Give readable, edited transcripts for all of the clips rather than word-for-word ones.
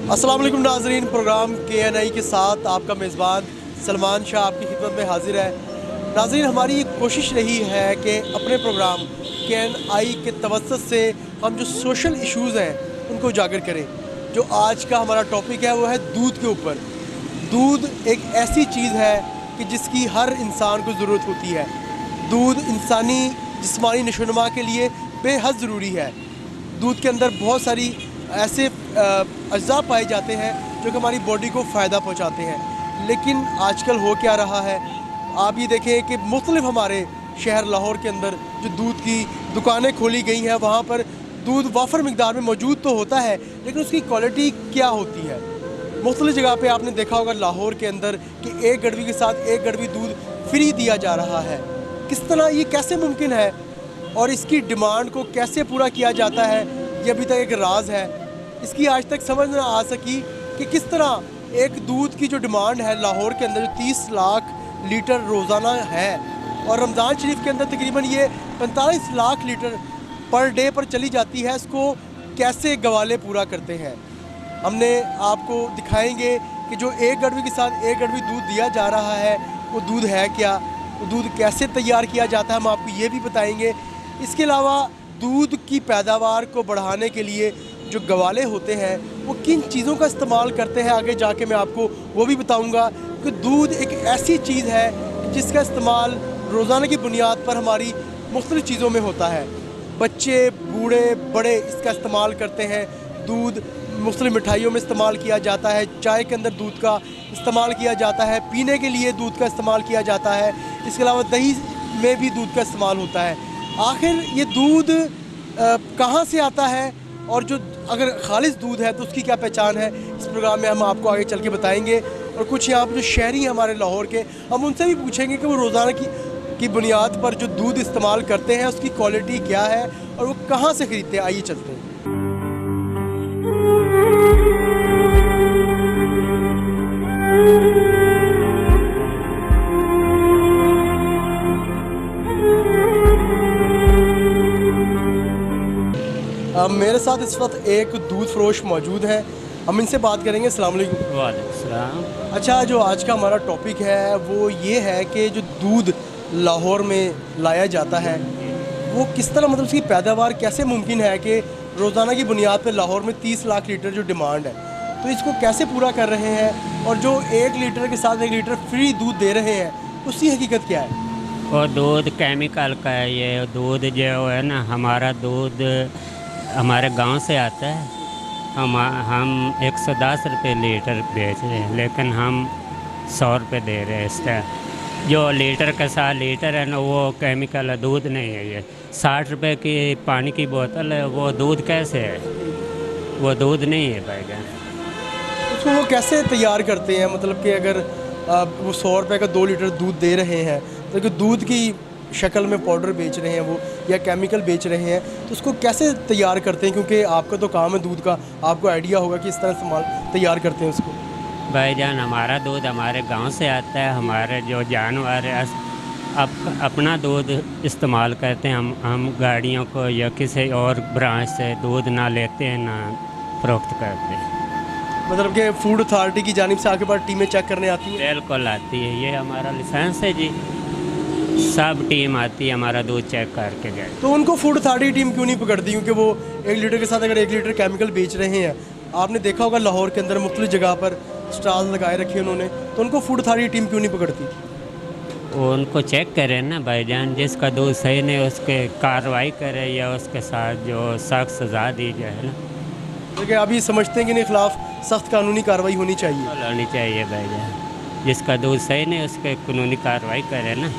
अस्सलाम वालेकुम नाजरीन, प्रोग्राम KNI के साथ आपका मेज़बान सलमान शाह आपकी खिदमत में हाजिर है। नाजरीन, हमारी कोशिश रही है कि अपने प्रोग्राम KNI के तवज्जुह से हम जो सोशल इश्यूज़ हैं उनको उजागर करें। जो आज का हमारा टॉपिक है वो है दूध के ऊपर। दूध एक ऐसी चीज़ है कि जिसकी हर इंसान को ज़रूरत होती है। दूध इंसानी जिस्मानी नशोनुमा के लिए बेहद ज़रूरी है। दूध के अंदर बहुत सारी ऐसे अज्जा पाए जाते हैं जो कि हमारी बॉडी को फ़ायदा पहुंचाते हैं। लेकिन आजकल हो क्या रहा है, आप ये देखें कि मुख्तलिफ हमारे शहर लाहौर के अंदर जो दूध की दुकानें खोली गई हैं, वहाँ पर दूध वाफर मिकदार में मौजूद तो होता है, लेकिन उसकी क्वालिटी क्या होती है। मुख्तलिफ जगह पे आपने देखा होगा लाहौर के अंदर कि एक गड़वी के साथ एक गड़वी दूध फ्री दिया जा रहा है। किस तरह ये कैसे मुमकिन है और इसकी डिमांड को कैसे पूरा किया जाता है, ये अभी तक एक राज है। इसकी आज तक समझ ना आ सकी कि किस तरह एक दूध की जो डिमांड है लाहौर के अंदर जो 30 लाख लीटर रोज़ाना है और रमज़ान शरीफ के अंदर तकरीबन ये 45 लाख लीटर पर डे पर चली जाती है, इसको कैसे गवाले पूरा करते हैं। हमने आपको दिखाएंगे कि जो एक गड़वी के साथ एक गड़वी दूध दिया जा रहा है वो दूध है क्या, वो दूध कैसे तैयार किया जाता है, हम आपको ये भी बताएंगे। इसके अलावा दूध की पैदावार को बढ़ाने के लिए जो गवाले होते हैं वो किन चीज़ों का इस्तेमाल करते हैं, आगे जाके मैं आपको वो भी बताऊंगा। कि दूध एक ऐसी चीज़ है जिसका इस्तेमाल रोज़ाना की बुनियाद पर हमारी मुख्तलिफ़ चीज़ों में होता है। बच्चे बूढ़े बड़े इसका इस्तेमाल करते हैं। दूध मुख्तलिफ़ मिठाइयों में इस्तेमाल किया जाता है, चाय के अंदर दूध का इस्तेमाल किया जाता है, पीने के लिए दूध का इस्तेमाल किया जाता है। इसके अलावा दही में भी दूध का इस्तेमाल होता है। आखिर ये दूध कहाँ से आता है और जो अगर खालिस दूध है तो उसकी क्या पहचान है, इस प्रोग्राम में हम आपको आगे चल के बताएंगे। और कुछ यहाँ पर जो शहरी हैं हमारे लाहौर के, हम उनसे भी पूछेंगे कि वो रोज़ाना की बुनियाद पर जो दूध इस्तेमाल करते हैं उसकी क्वालिटी क्या है और वो कहाँ से ख़रीदते हैं। आइए चलते हैं। मेरे साथ इस वक्त एक दूध फरोश मौजूद है, हम इनसे बात करेंगे। अस्सलाम वालेकुम। वालेकुम सलाम। अच्छा, जो आज का हमारा टॉपिक है वो ये है कि जो दूध लाहौर में लाया जाता है वो किस तरह, मतलब उसकी पैदावार कैसे मुमकिन है कि रोज़ाना की बुनियाद पर लाहौर में 30 लाख लीटर जो डिमांड है तो इसको कैसे पूरा कर रहे हैं, और जो 1 लीटर के साथ 1 लीटर फ्री दूध दे रहे हैं उसकी हकीकत क्या है। और दूध केमिकल का है। ये दूध जो है ना, हमारा दूध हमारे गांव से आता है। हम 110 रुपये लीटर बेच रहे हैं, लेकिन हम 100 रुपये दे रहे हैं इसका। जो लीटर के साथ लीटर है ना, वो केमिकल है, दूध नहीं है। ये 60 रुपये की पानी की बोतल है, वो दूध कैसे है? वो दूध नहीं है भाईजान। उसको वो कैसे तैयार करते हैं, मतलब कि अगर वो 100 रुपये का 2 लीटर दूध दे रहे हैं तो कि दूध की शक्ल में पाउडर बेच रहे हैं वो या केमिकल बेच रहे हैं, तो उसको कैसे तैयार करते हैं? क्योंकि आपका तो काम है दूध का, आपको आइडिया होगा कि इस तरह इस्तेमाल तैयार करते हैं उसको। भाईजान, हमारा दूध हमारे गांव से आता है। हमारे जो जानवर है अपना दूध इस्तेमाल करते हैं। हम गाड़ियों को या किसी और ब्रांच से दूध ना लेते हैं ना फरोख्त करते हैं। मतलब कि फूड अथॉरिटी की जानिब से आके बाद टीमें चेक करने आती हैं? बिल्कुल आती है, ये हमारा लाइसेंस है जी। सब टीम आती है हमारा दूध चेक करके जाए। तो उनको फूड अथॉरिटी टीम क्यों नहीं पकड़ती? क्योंकि वो 1 लीटर के साथ अगर 1 लीटर केमिकल बेच रहे हैं, आपने देखा होगा लाहौर के अंदर मुख्तलिफ जगह पर स्टॉल लगाए रखे उन्होंने, तो उनको फूड अथॉरिटी टीम क्यों नहीं पकड़ती? वो उनको चेक करें ना भाईजान, जिसका दूध सही नहीं उसके कार्रवाई करे या उसके साथ जो सख्त सज़ा दी जाए ना। क्योंकि अभी समझते हैं कि इनके खिलाफ सख्त कानूनी कार्रवाई होनी चाहिए। होनी चाहिए भाईजान, जिसका दूध सही नहीं उसके कानूनी कार्रवाई करे ना।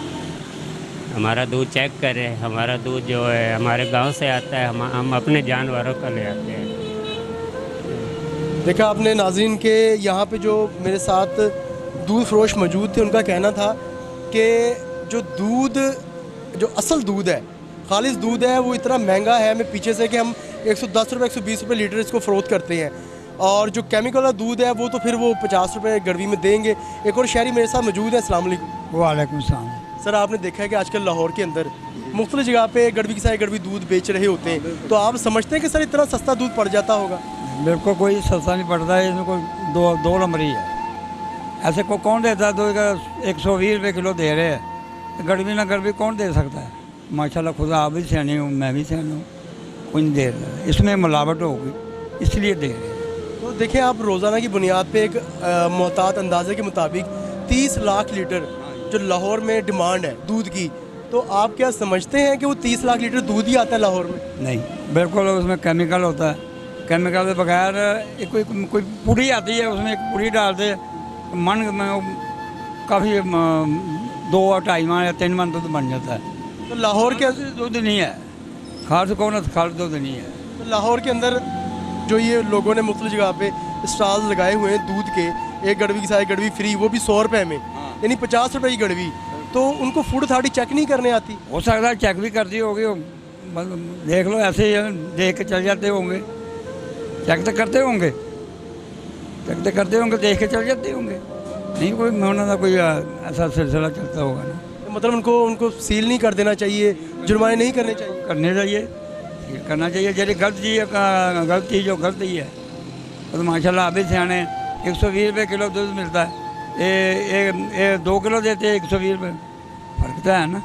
हमारा दूध चेक करे। हमारा दूध जो है हमारे गांव से आता है, हम अपने जानवरों का ले आते हैं। देखा आपने नाज़रीन के यहाँ पे जो मेरे साथ दूध फरोश मौजूद थे, उनका कहना था कि जो दूध, जो असल दूध है, खालिस दूध है, वो इतना महंगा है हमें पीछे से कि हम 110 रुपये 120 रुपये लीटर इसको फ़रोख्त करते हैं, और जो केमिकल वाला दूध है वो तो फिर वो 50 रुपये गड़वी में देंगे। एक और शहरी मेरे साथ मौजूद है। अस्सलाम वालेकुम। वालेकुम सलाम। सर, आपने देखा है कि आजकल लाहौर के अंदर मुख्तलिफ जगह पे गड़वी के साथ गड़वी दूध बेच रहे होते हैं, तो आप समझते हैं कि सर इतना सस्ता दूध पड़ जाता होगा? बिल्कुल कोई सस्ता नहीं पड़ता है, इसमें कोई दो नंबर ही है। ऐसे को कौन देता है? 120 रुपये किलो दे रहे हैं, गड़बी ना गड़बी कौन दे सकता है? माशाल्लाह खुदा आप भी सियाने हूँ, मैं भी सियाना हूँ, कोई नहीं दे रहा है। इसमें मिलावट होगी इसलिए दे रहे हैं। तो देखिए, आप रोज़ाना की बुनियाद पे एक मोहतात अंदाजे के मुताबिक 30 लाख लीटर जो लाहौर में डिमांड है दूध की, तो आप क्या समझते हैं कि वो 30 लाख लीटर दूध ही आता है लाहौर में? नहीं, बिल्कुल उसमें केमिकल होता है। केमिकल के बगैर एक कोई पूड़ी आती है, उसमें एक पूड़ी डालते मन में काफ़ी 2-2.5 माह या 3 माह दूध बन जाता है। तो लाहौर के दूध नहीं है, खाद कौन खाद दूध नहीं है। तो लाहौर के अंदर जो ये लोगों ने मुख्तलिफ जगह पे स्टॉल्स लगाए हुए हैं दूध के, एक गड़वी की सारी गड़वी फ्री, वो भी 100 रुपये में, यानी 50 रुपये की गड़वी, तो उनको फूड अथॉरिटी चेक नहीं करने आती? हो सकता है चेक भी करती होगी, देख लो ऐसे ही देख के चल जाते होंगे। चेक तो करते होंगे, देख के चल जाते होंगे। नहीं कोई उन्होंने कोई ऐसा सिलसिला चलता होगा ना। तो मतलब उनको सील नहीं कर देना चाहिए, जुर्माने नहीं करने चाहिए? करने चाहिए, करना चाहिए। जी गलत चीज़ गलत चीज़ जो गलत ही है, तो माशाल्लाह आप भी सियाने। 120 रुपये किलो दूध मिलता है, ये 2 किलो देते हैं 120 रुपये, फ़र्क तो है ना।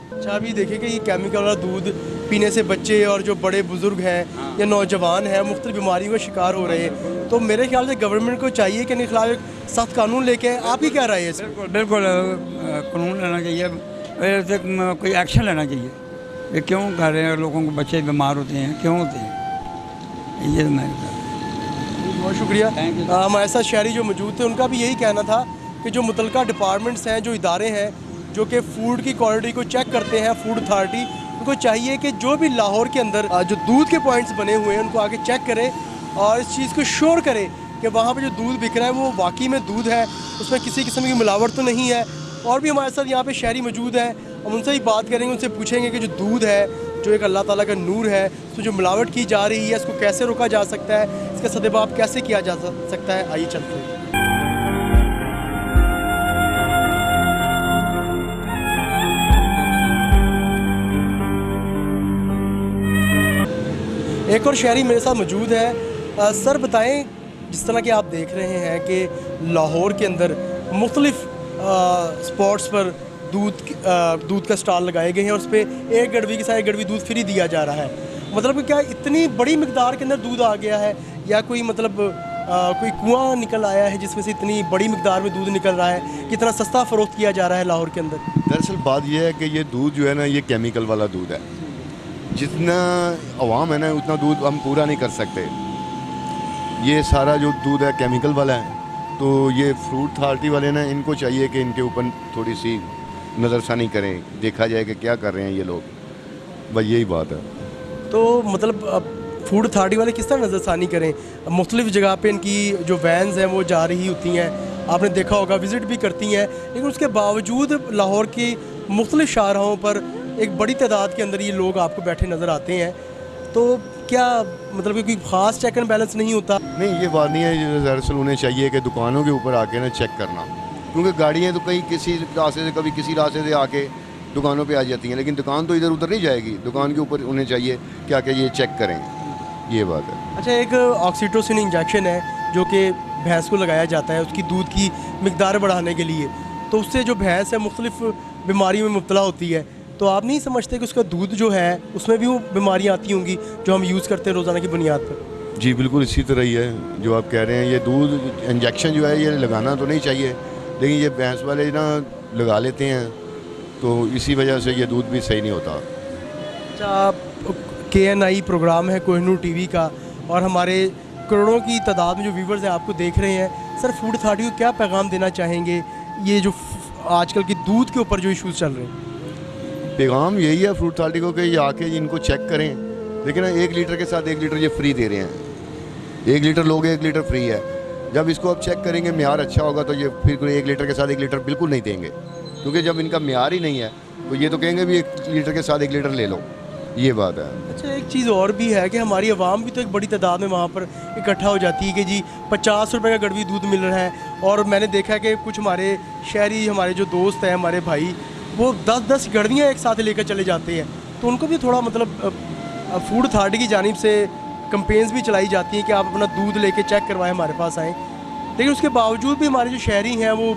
अच्छा, अभी देखिए कि ये केमिकल वाला दूध पीने से बच्चे और जो बड़े बुजुर्ग हैं या नौजवान हैं मुख्तलिफ बीमारियों का शिकार हो रहे हैं, तो मेरे ख्याल से गवर्नमेंट को चाहिए कि इनके खिलाफ एक सख्त कानून लेके आए। आप ही क्या राय है? बिल्कुल कानून लेना चाहिए, ऐसे कोई एक्शन लेना चाहिए। ये क्यों कर रहे हैं? लोगों को बच्चे बीमार होते हैं, क्यों होते हैं? ये मैं बहुत शुक्रिया। हमारे साथ शहरी जो मौजूद थे, उनका भी यही कहना था कि जो मुतलका डिपार्टमेंट्स हैं, जो इदारे हैं जो कि फ़ूड की क्वालिटी को चेक करते हैं, फूड अथॉरिटी, उनको चाहिए कि जो भी लाहौर के अंदर जो दूध के पॉइंट्स बने हुए हैं उनको आगे चेक करें और इस चीज़ को श्योर करें कि वहाँ पे जो दूध बिक रहा है वो वाकई में दूध है, उसमें किसी किस्म की मिलावट तो नहीं है। और भी हमारे साथ यहाँ पे शहरी मौजूद हैं, हम उनसे ही बात करेंगे, उनसे पूछेंगे कि जो दूध है, जो एक अल्लाह ताला का नूर है, उसमें जो मिलावट की जा रही है इसको कैसे रोका जा सकता है, इसका सदेबाप कैसे किया जा सकता है। आइए चलते हैं। एक और शहरी मेरे साथ मौजूद है। सर बताएं, जिस तरह कि आप देख रहे हैं कि लाहौर के अंदर मुख्तलिफ स्पॉट्स पर दूध का स्टॉल लगाए गए हैं और उस पर एक गड़वी की सारी गड़वी दूध फ्री दिया जा रहा है, मतलब कि क्या इतनी बड़ी मिकदार के अंदर दूध आ गया है या कोई मतलब कोई कुआं निकल आया है जिसमें से इतनी बड़ी मिकदार में दूध निकल रहा है, कितना सस्ता फ़रोख्त किया जा रहा है लाहौर के अंदर? दरअसल बात यह है कि ये दूध जो है ना, ये केमिकल वाला दूध है। जितना अवाम है ना उतना दूध हम पूरा नहीं कर सकते। ये सारा जो दूध है केमिकल वाला है, तो ये फ्रूट अथॉरिटी वाले ना, इनको चाहिए कि इनके ऊपर थोड़ी सी नज़रसानी करें, देखा जाए कि क्या कर रहे हैं ये लोग, बस यही बात है। तो मतलब फूड अथॉरिटी वाले किस तरह नज़रसानी करें? मुख्तलिफ जगह पे इनकी जो वैन्स हैं वो जा रही होती हैं, आपने देखा होगा, विज़िट भी करती हैं, लेकिन उसके बावजूद लाहौर की मुख्तलिफ शाहराहों पर एक बड़ी तादाद के अंदर ये लोग आपको बैठे नज़र आते हैं। तो क्या मतलब कि कोई ख़ास चेक एंड बैलेंस नहीं होता? नहीं, ये बात नहीं है। दरअसल उन्हें चाहिए कि दुकानों के ऊपर आके ना चेक करना, क्योंकि गाड़ियाँ तो कहीं किसी रास्ते से, कभी किसी रास्ते से आके दुकानों पे आ जाती हैं, लेकिन दुकान तो इधर उधर नहीं जाएगी। दुकान के ऊपर उन्हें चाहिए क्या कि ये चेक करें, ये बात है। अच्छा, एक ऑक्सीटोसिन इंजेक्शन है जो कि भैंस को लगाया जाता है उसकी दूध की मिकदार बढ़ाने के लिए, तो उससे जो भैंस है मुख्तलिफ बीमारियों में मुब्तला होती है, तो आप नहीं समझते कि उसका दूध जो है उसमें भी वो बीमारियाँ आती होंगी जो हम यूज़ करते हैं रोज़ाना की बुनियाद पर? जी बिल्कुल इसी तरह ही है जो आप कह रहे हैं। ये दूध इंजेक्शन जो है ये लगाना तो नहीं चाहिए, लेकिन ये भैंस वाले ना लगा लेते हैं, तो इसी वजह से ये दूध भी सही नहीं होता। अच्छा, KNI प्रोग्राम है कोहिनूर टीवी का, और हमारे करोड़ों की तादाद में जो व्यूवर्स हैं आपको देख रहे हैं, सर फूड अथॉरिटी को क्या पैगाम देना चाहेंगे ये जो आजकल के दूध के ऊपर जो इशूज़ चल रहे हैं? पैगाम यही है फ्रूट अथॉरिटी को कि ये आके इनको चेक करें। लेकिन 1 लीटर के साथ 1 लीटर ये फ्री दे रहे हैं, 1 लीटर लोगे 1 लीटर फ्री है। जब इसको आप चेक करेंगे, म्यार अच्छा होगा, तो ये फिर 1 लीटर के साथ 1 लीटर बिल्कुल नहीं देंगे, क्योंकि जब इनका म्यार ही नहीं है तो ये तो कहेंगे भी 1 लीटर के साथ 1 लीटर ले लो, ये बात है। अच्छा, एक चीज़ और भी है कि हमारी आवाम भी तो एक बड़ी तादाद में वहाँ पर इकट्ठा हो जाती है कि जी 50 रुपये का गड़वी दूध मिल रहा है, और मैंने देखा है कि कुछ हमारे शहरी, हमारे जो दोस्त हैं, हमारे भाई, वो 10-10 गड़वियाँ एक साथ लेकर चले जाते हैं, तो उनको भी थोड़ा मतलब फूड अथॉरिटी की जानिब से कंपेन्स भी चलाई जाती हैं कि आप अपना दूध लेके चेक करवाएं, हमारे पास आएँ, लेकिन उसके बावजूद भी हमारे जो शहरी हैं वो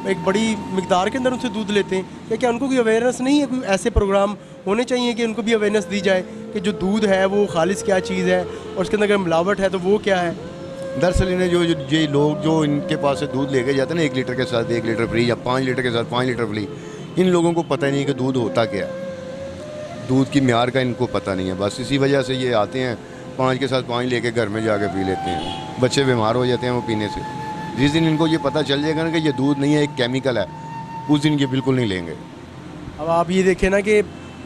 एक बड़ी मिकदार के अंदर उनसे दूध लेते हैं। क्या उनको कोई अवेयरनेस नहीं है? कोई ऐसे प्रोग्राम होने चाहिए कि उनको भी अवेयरनेस दी जाए कि जो दूध है वो खालिस क्या चीज़ है और उसके अंदर अगर मिलावट है तो वो क्या है। दरअसल इन्हें जो ये लोग जो इनके पास से दूध लेके जाते हैं ना, 1 लीटर के साथ 1 लीटर फ्री या 5 लीटर के साथ 5 लीटर फ्री, इन लोगों को पता ही नहीं कि दूध होता क्या है, दूध की म्यार का इनको पता नहीं है। बस इसी वजह से ये आते हैं 5 के साथ 5 लेके घर में जाके पी लेते हैं, बच्चे बीमार हो जाते हैं वो पीने से। जिस दिन इनको ये पता चल जाएगा ना कि ये दूध नहीं है, एक केमिकल है, उस दिन ये बिल्कुल नहीं लेंगे। अब आप ये देखें ना कि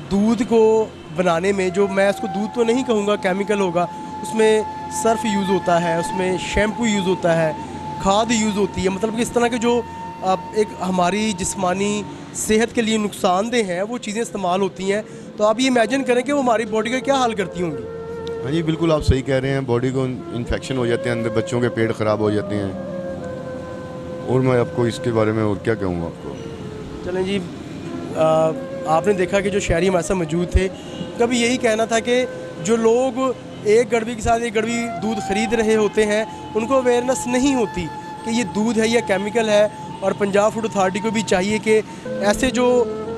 दूध को बनाने में, जो मैं इसको दूध तो नहीं कहूँगा, केमिकल होगा, उसमें सर्फ यूज़ होता है, उसमें शैम्पू यूज़ होता है, खाद यूज़ होती है, मतलब कि इस तरह के जो एक हमारी जिस्मानी सेहत के लिए नुकसानदेह हैं वो चीज़ें इस्तेमाल होती हैं। तो आप ये इमेजिन करें कि वो हमारी बॉडी का क्या हाल करती होंगी। हाँ जी बिल्कुल, आप सही कह रहे हैं, बॉडी को इन्फेक्शन हो जाते हैं, अंदर बच्चों के पेट ख़राब हो जाते हैं। और मैं आपको इसके बारे में और क्या कहूँगा आपको। चलें जी, आपने देखा कि जो शहरी हमारे साथ मौजूद थे, कभी यही कहना था कि जो लोग एक गड़बी के साथ एक गड़बी दूध ख़रीद रहे होते हैं उनको अवेयरनेस नहीं होती कि ये दूध है या केमिकल है। और पंजाब फूड अथॉरिटी को भी चाहिए कि ऐसे जो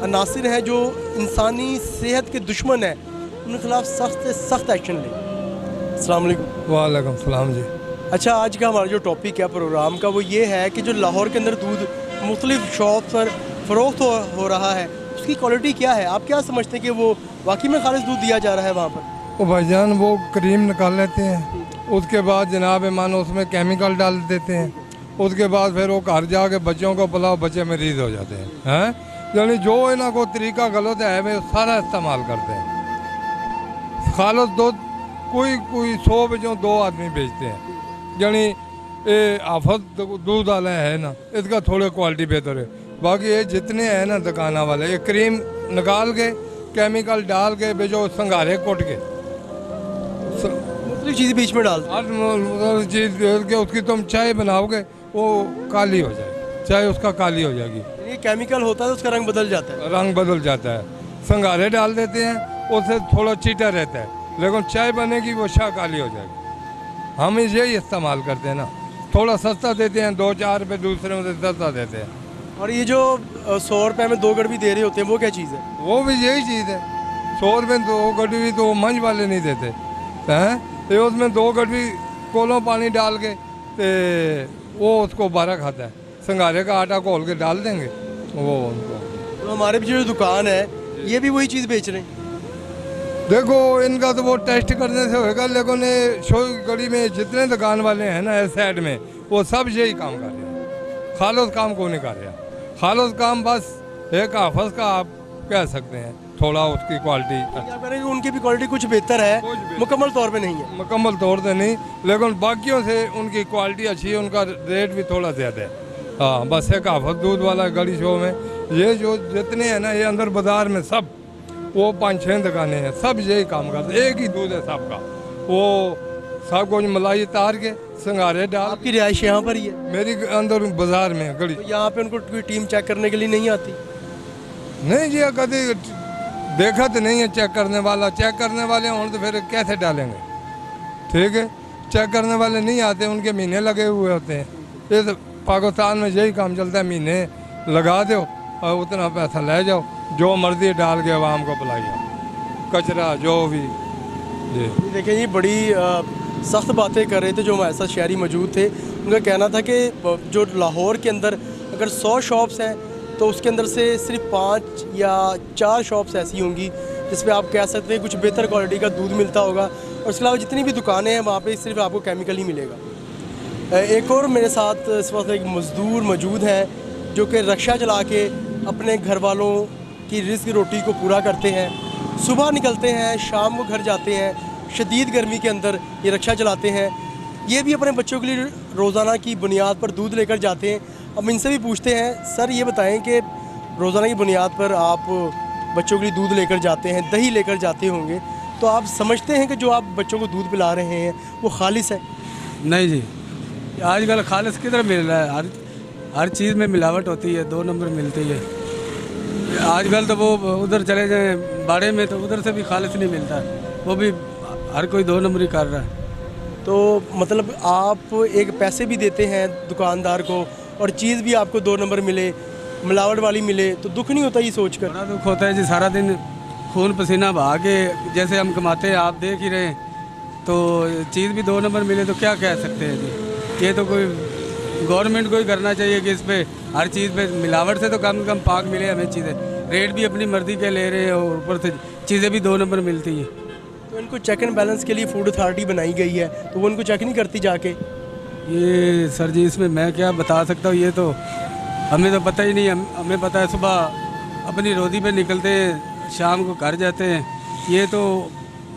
अनासिर हैं जो इंसानी सेहत के दुश्मन हैं उनके खिलाफ सख्त से सख्त एक्शन लें। अस्सलाम वालेकुम। वालेकुम सलाम जी। अच्छा, आज का हमारा जो टॉपिक है प्रोग्राम का वो ये है कि जो लाहौर के अंदर दूध मुख्तलिफ शॉप पर फ़रोख्त हो रहा है, उसकी क्वालिटी क्या है? आप क्या समझते हैं कि वो वाकई में खालिस दूध दिया जा रहा है वहाँ पर? वो भाईजान वो क्रीम निकाल लेते हैं, उसके बाद जनाब मानो उसमें केमिकल डाल देते हैं, उसके बाद फिर वो घर जाके बच्चों को पिलाओ, बच्चे मरीज हो जाते हैं। यानी जो इन्हों को तरीका गलत है वे सारा इस्तेमाल करते हैं। खालिस दूध कोई 100 बचों 2 आदमी बेचते हैं। यानी ये आफत दूध वाला है ना, इसका थोड़े क्वालिटी बेहतर है। बाकी ये जितने हैं ना दुकाना वाले, ये क्रीम निकाल के केमिकल डाल के बेचो, संघारे कोट के मुख्तलिफ चीज़ें बीच में डाल हर चीज़ के उसकी तुम चाय बनाओगे वो काली हो जाएगी, चाय उसका काली हो जाएगी। ये केमिकल होता है तो उसका रंग बदल जाता है। रंग बदल जाता है। संघारे डाल देते हैं, उससे थोड़ा चीटा रहता है, लेकिन चाय बनेगी वो शाह काली हो जाएगी। हम यही इस्तेमाल करते हैं ना, थोड़ा सस्ता देते हैं, 2-4 रुपये दूसरे में सस्ता देते हैं। और ये जो 100 रुपये में 2 गड़बी दे रहे होते हैं वो क्या चीज़ है? वो भी यही चीज़ है। 100 रुपये 2 गड़वी तो मंझ वाले नहीं देते हैं, तो उसमें 2 गड़वी कोलों पानी डाल के तो वो उसको 12 खाता है। संघारे का आटा घोल के डाल देंगे वो उनको। तो हमारे भी जो दुकान है ये भी वही चीज़ बेच रहे हैं। देखो इनका तो वो टेस्ट करने से होगा, लेकिन ये शो गली में जितने दुकान वाले हैं ना इस साइड में, वो सब यही काम कर रहे हैं। खालिस काम को नहीं कर रहे हैं। खालिस काम बस एक हाफज का आप कह सकते हैं, थोड़ा उसकी क्वालिटी आप कह रहे हैं कि उनकी भी क्वालिटी कुछ बेहतर है, मुकम्मल तौर पे नहीं है। मुकम्मल तौर से नहीं, लेकिन बाकियों से उनकी क्वालिटी अच्छी है, उनका रेट भी थोड़ा ज़्यादा है। हाँ, बस एक हाफज दूध वाला गली शो में ये जो जितने हैं ना, ये अंदर बाज़ार में सब वो 5-6 दुकानें हैं, सब यही काम करते हैं। एक ही दूध है सबका, वो सब कुछ मलाई तार के संघारे डाल। आपकी रिहाइश यहाँ पर ही है? मेरी अंदर बाजार में गली। तो यहाँ पे उनको कोई टीम चेक करने के लिए नहीं आती? नहीं जी, कभी देखा तो नहीं है चेक करने वाला। चेक करने वाले हों तो फिर कैसे डालेंगे? ठीक है, चेक करने वाले नहीं आते, उनके महीने लगे हुए होते हैं। ये तो पाकिस्तान में यही काम चलता है, महीने लगा दो और उतना पैसा ले जाओ, जो मर्जी डाल के आवाम को पिलाइए, कचरा जो भी। जी देखें जी, बड़ी सख्त बातें कर रहे थे जो हमारे साथ शहरी मौजूद थे। उनका कहना था कि जो लाहौर के अंदर अगर 100 शॉप्स हैं तो उसके अंदर से सिर्फ 5 या 4 शॉप्स ऐसी होंगी जिस पे आप कह सकते हैं कुछ बेहतर क्वालिटी का दूध मिलता होगा, और इसके अलावा जितनी भी दुकानें हैं वहाँ पे सिर्फ आपको केमिकल ही मिलेगा। एक और मेरे साथ इस वक्त एक मज़दूर मौजूद हैं जो कि रक्षा चला के अपने घर वालों की रिज़्क़ रोटी को पूरा करते हैं। सुबह निकलते हैं, शाम को घर जाते हैं, शदीद गर्मी के अंदर ये रक्षा चलाते हैं। ये भी अपने बच्चों के लिए रोज़ाना की बुनियाद पर दूध लेकर जाते हैं। अब इनसे भी पूछते हैं, सर ये बताएं कि रोज़ाना की बुनियाद पर आप बच्चों के लिए दूध लेकर जाते हैं, दही लेकर जाते होंगे, तो आप समझते हैं कि जो आप बच्चों को दूध पिला रहे हैं वो खालिस है? नहीं जी, आजकल खालिस किधर मिल रहा है? हर चीज़ में मिलावट होती है, 2 नंबर मिलती है। आजकल तो वो उधर चले जाएं बाड़े में तो उधर से भी खालिस नहीं मिलता, वो भी हर कोई 2 नंबर ही कर रहा है। तो मतलब आप एक पैसे भी देते हैं दुकानदार को और चीज़ भी आपको 2 नंबर मिले, मिलावट वाली मिले, तो दुख नहीं होता ये सोच कर? बड़ा दुख होता है जी, सारा दिन खून पसीना बहा के जैसे हम कमाते हैं, आप देख ही रहे हैं, तो चीज़ भी 2 नंबर मिले तो क्या कह सकते हैं जी। ये तो कोई गवर्नमेंट को ही करना चाहिए कि इस पे हर चीज़ पे मिलावट से तो कम पाक मिले हमें चीज़ें। रेट भी अपनी मर्ज़ी के ले रहे हैं और ऊपर से चीज़ें भी 2 नंबर मिलती हैं। तो इनको चेक एंड बैलेंस के लिए फूड अथॉरिटी बनाई गई है, तो वो इनको चेक नहीं करती जाके? ये सर जी इसमें मैं क्या बता सकता हूँ, ये तो हमें तो पता ही नहीं। हमें पता है सुबह अपनी रोज़ी पे निकलते हैं, शाम को घर जाते हैं। ये तो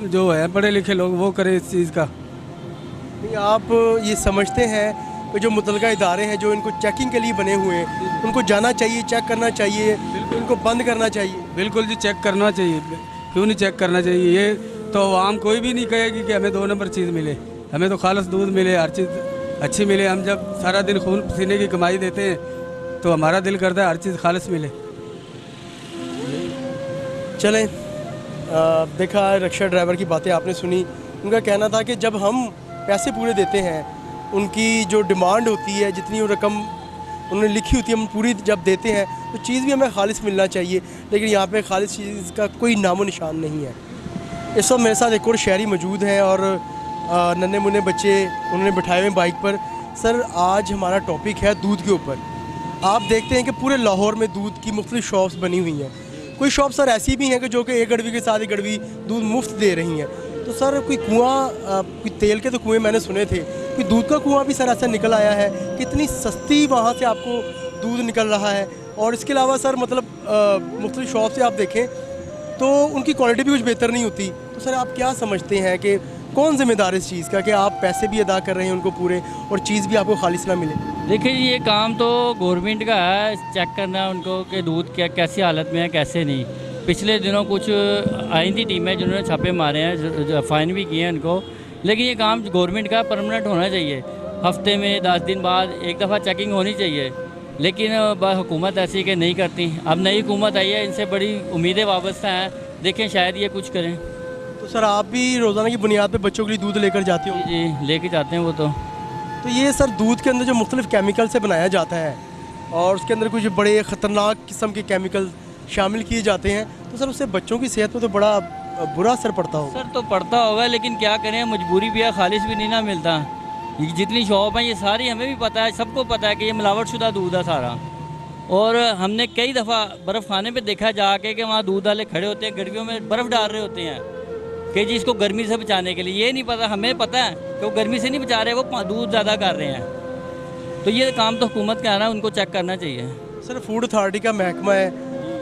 जो है पढ़े लिखे लोग वो करें इस चीज़ का। नहीं, आप ये समझते हैं कि जो मुतलका इदारे हैं जो इनको चेकिंग के लिए बने हुए हैं, उनको जाना चाहिए, चेक करना चाहिए, इनको बंद करना चाहिए? बिल्कुल जी, चेक करना चाहिए। क्यों नहीं चेक करना चाहिए? ये तो आवाम कोई भी नहीं कहेगी कि हमें 2 नंबर चीज़ मिले। हमें तो खालिस दूध मिले, हर चीज़ अच्छी मिले। हम जब सारा दिन खून पसीने की कमाई देते हैं तो हमारा दिल करता है हर चीज़ खालिस मिले। चलें, देखा रिक्शा ड्राइवर की बातें आपने सुनी। उनका कहना था कि जब हम पैसे पूरे देते हैं, उनकी जो डिमांड होती है, जितनी वो रकम उन्होंने लिखी होती है, हम पूरी जब देते हैं तो चीज़ भी हमें खालिस मिलना चाहिए। लेकिन यहाँ पे खालिस चीज़ का कोई नामो निशान नहीं है। इस वक्त मेरे साथ एक और शहरी मौजूद हैं और नन्हे मुन्ने बच्चे उन्होंने बिठाए हुए बाइक पर। सर, आज हमारा टॉपिक है दूध के ऊपर। आप देखते हैं कि पूरे लाहौर में दूध की मुख्तलिफ शॉप्स बनी हुई हैं। कोई शॉप सर ऐसी भी हैं कि जो कि 1 गड़वी के साथ 1 गड़वी दूध मुफ्त दे रही हैं। तो सर कोई कुआं, कोई तेल के तो कुएँ मैंने सुने थे, कोई दूध का कुआं भी सर ऐसा निकल आया है? कितनी सस्ती वहाँ से आपको दूध निकल रहा है। और इसके अलावा सर मतलब मुख्तलिफ शॉप से आप देखें तो उनकी क्वालिटी भी कुछ बेहतर नहीं होती। तो सर आप क्या समझते हैं कि कौन ज़िम्मेदार है इस चीज़ का कि आप पैसे भी अदा कर रहे हैं उनको पूरे और चीज़ भी आपको खालिस ना मिले? देखिए, ये काम तो गवर्नमेंट का है, चेक करना उनको कि दूध क्या कैसी हालत में है, कैसे नहीं। पिछले दिनों कुछ आइंदी टीमें जिन्होंने छापे मारे हैं, फ़ाइन भी किए हैं उनको। लेकिन ये काम गवर्नमेंट का परमानेंट होना चाहिए। हफ्ते में 10 दिन बाद एक दफ़ा चेकिंग होनी चाहिए। लेकिन हुकूमत ऐसी कि नहीं करती। अब नई हुकूमत आई है, इनसे बड़ी उम्मीदें वाबस्ता हैं, देखें शायद ये कुछ करें। तो सर आप भी रोज़ाना की बुनियाद पे बच्चों के लिए दूध लेकर जाते हो? जी, लेके जाते हैं वो तो ये सर दूध के अंदर जो मुख्तलिफ केमिकल से बनाया जाता है और उसके अंदर कुछ बड़े ख़तरनाक किस्म के केमिकल शामिल किए जाते हैं, तो सर उससे बच्चों की सेहत पर तो बड़ा बुरा असर पड़ता होगा? सर तो पड़ता होगा, लेकिन क्या करें, मजबूरी भी है, खालिस भी नहीं ना मिलता। ये जितनी शॉप हैं ये सारी हमें भी पता है, सबको पता है कि ये मिलावटशुदा दूध है सारा। और हमने कई दफ़ा बर्फ़ खाने पे देखा जाके कि वहाँ दूध वाले खड़े होते हैं, गड्डियों में बर्फ़ डाल रहे होते हैं कि जी इसको गर्मी से बचाने के लिए। ये नहीं पता, हमें पता है कि वो गर्मी से नहीं बचा रहे, वो दूध ज़्यादा कर रहे हैं। तो ये काम तो हुकूमत का है ना, उनको चेक करना चाहिए। सर फूड अथॉरिटी का महकमा है,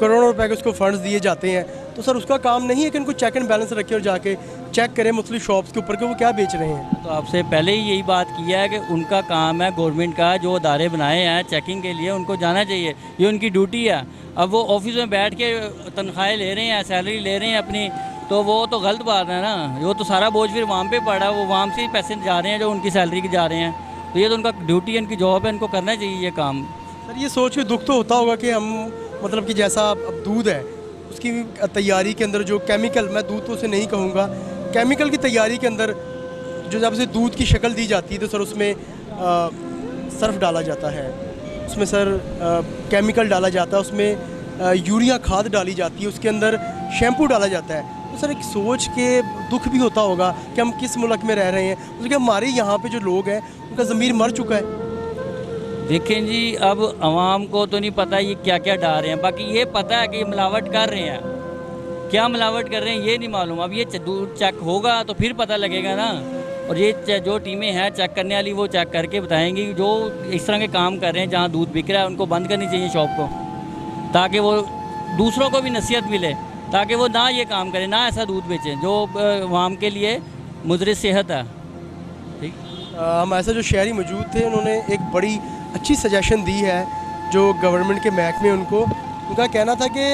करोड़ों रुपए के उसको फंड्स दिए जाते हैं, तो सर उसका काम नहीं है कि इनको चेक एंड बैलेंस रखे और जाके चेक करें मुख्तलिफ शॉप्स के ऊपर कि वो क्या बेच रहे हैं? तो आपसे पहले ही यही बात किया है कि उनका काम है, गवर्नमेंट का जो अदारे बनाए हैं चेकिंग के लिए, उनको जाना चाहिए, ये उनकी ड्यूटी है। अब वो ऑफिस में बैठ के तनख्वाहें ले रहे हैं, सैलरी ले रहे हैं अपनी, तो वो तो गलत बात है ना। वो तो सारा बोझ फिर वहाँ पे पड़ा है, वो वहाँ से ही पैसे जा रहे हैं जो उनकी सैलरी के जा रहे हैं। तो ये तो उनका ड्यूटी है, उनकी जॉब है, इनको करना चाहिए ये काम। सर ये सोच के दुख तो होता होगा कि हम मतलब कि जैसा अब दूध है उसकी तैयारी के अंदर जो केमिकल, मैं दूध तो उसे नहीं कहूँगा, केमिकल की तैयारी के अंदर जो जब से दूध की शक्ल दी जाती है तो सर उसमें सर्फ डाला जाता है, उसमें सर केमिकल डाला जाता है, उसमें यूरिया खाद डाली जाती है, उसके अंदर शैम्पू डाला जाता है। तो सर एक सोच के दुख भी होता होगा कि हम किस मुल्क में रह रहे हैं, क्योंकि हमारे यहाँ पे जो लोग हैं उनका ज़मीर मर चुका है। देखें जी, अब आवाम को तो नहीं पता ये क्या क्या डाल रहे हैं, बाकी ये पता है कि ये मिलावट कर रहे हैं। क्या मिलावट कर रहे हैं ये नहीं मालूम। अब ये दूध चेक होगा तो फिर पता लगेगा ना। और ये जो टीमें हैं चेक करने वाली, वो चेक करके बताएंगी। जो इस तरह के काम कर रहे हैं, जहाँ दूध बिक रहा है, उनको बंद करनी चाहिए शॉप को, ताकि वो दूसरों को भी नसीहत मिले, ताकि वो ना ये काम करें, ना ऐसा दूध बेचें जो आवाम के लिए मुज़र सेहत है। ठीक, हम ऐसा जो शहरी मौजूद थे उन्होंने एक बड़ी अच्छी सजेशन दी है जो गवर्नमेंट के महकमे उनको। उनका कहना था कि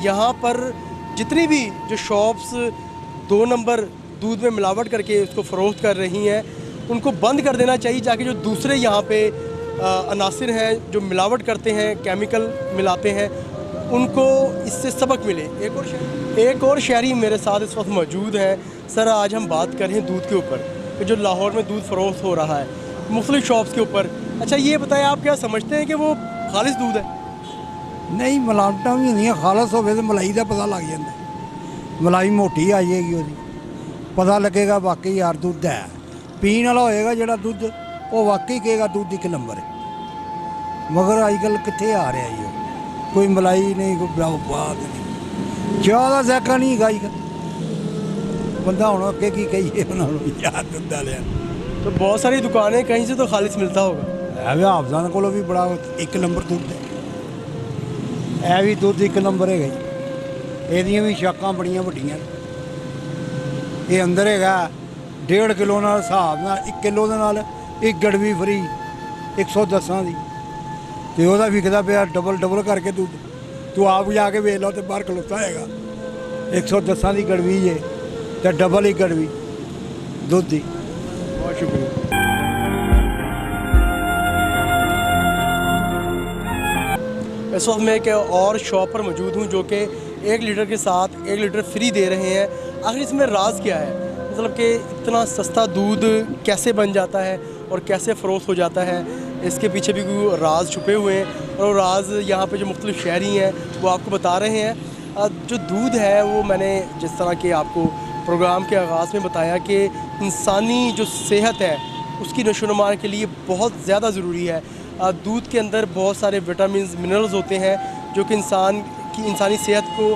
यहाँ पर जितनी भी जो शॉप्स 2 नंबर दूध में मिलावट करके उसको फ़रोख्त कर रही हैं उनको बंद कर देना चाहिए, ताकि जो दूसरे यहाँ पे अनासिर हैं जो मिलावट करते हैं, केमिकल मिलाते हैं, उनको इससे सबक मिले। एक और शहरी मेरे साथ इस वक्त मौजूद हैं। सर, आज हम बात कर रहे हैं दूध के ऊपर कि जो लाहौर में दूध फ़रोख्त हो रहा है मुख्तलिफ शॉप्स के ऊपर। अच्छा, ये बताएं, आप क्या समझते हैं कि वो खालिस दूध है? नहीं, मिलावटां भी होंदियां, खालस होवे तो मलाई का पता लग जाता। मलाई मोटी आ जाएगी, ਉਹਦੀ पता लगेगा वाकई यार दुध है। पीने वाला होएगा ਜਿਹੜਾ ਦੁੱਧ ਉਹ वाकई कहेगा दुध एक नंबर है। मगर अजकल कितने आ रहा है, कोई मलाई नहीं, कोई बात नहीं, ज़्यादा जैका नहीं गाई बंदा हूँ अगे की कहिए उन्होंने यार दुध वाले। तो बहुत सारी दुकानें, कहीं से तो खालिस मिलता होगा। है भी हाफजान को भी बड़ा एक नंबर दुध है, यह भी दुध एक नंबर है। ਇਹਦੀਆਂ ਵੀ ਸ਼ਾਕਾਂ ਬੜੀਆਂ ਵੱਡੀਆਂ। ਇਹ ਅੰਦਰ ਹੈਗਾ 1.5 ਕਿਲੋ ਨਾਲ ਹਿਸਾਬ ਨਾਲ 1 ਕਿਲੋ ਦੇ ਨਾਲ ਇੱਕ ਗੜਵੀ ਫਰੀ 110 ਦੀ, ਤੇ ਉਹਦਾ ਵਿਕਦਾ ਪਿਆ ਡਬਲ ਕਰਕੇ ਦੁੱਧ। ਤੂੰ ਆਪ ਜਾ ਕੇ ਵੇਖ ਲਓ ਤੇ ਬਾਹਰ ਖਲੋਤਾ ਹੈਗਾ 110 ਦੀ ਗੜਵੀ ਹੈ ਤੇ ਡਬਲ ਹੀ ਗੜਵੀ ਦੁੱਧ ਦੀ। बहुत शुक्रिया। इस वक्त मैं एक और शॉप पर मौजूद हूँ जो कि 1 लीटर के साथ 1 लीटर फ्री दे रहे हैं। आखिर इसमें राज क्या है, मतलब कि इतना सस्ता दूध कैसे बन जाता है और कैसे फ़रोख्त हो जाता है, इसके पीछे भी कोई राज छुपे हुए हैं। और वो राज यहाँ पे जो मुख्तलिफ शहरी हैं वो आपको बता रहे हैं। जो दूध है वो मैंने जिस तरह के आपको प्रोग्राम के आगाज़ में बताया कि इंसानी जो सेहत है उसकी नशोनुमा के लिए बहुत ज़्यादा ज़रूरी है। दूध के अंदर बहुत सारे विटामिन मिनरल्स होते हैं जो कि इंसान की इंसानी सेहत को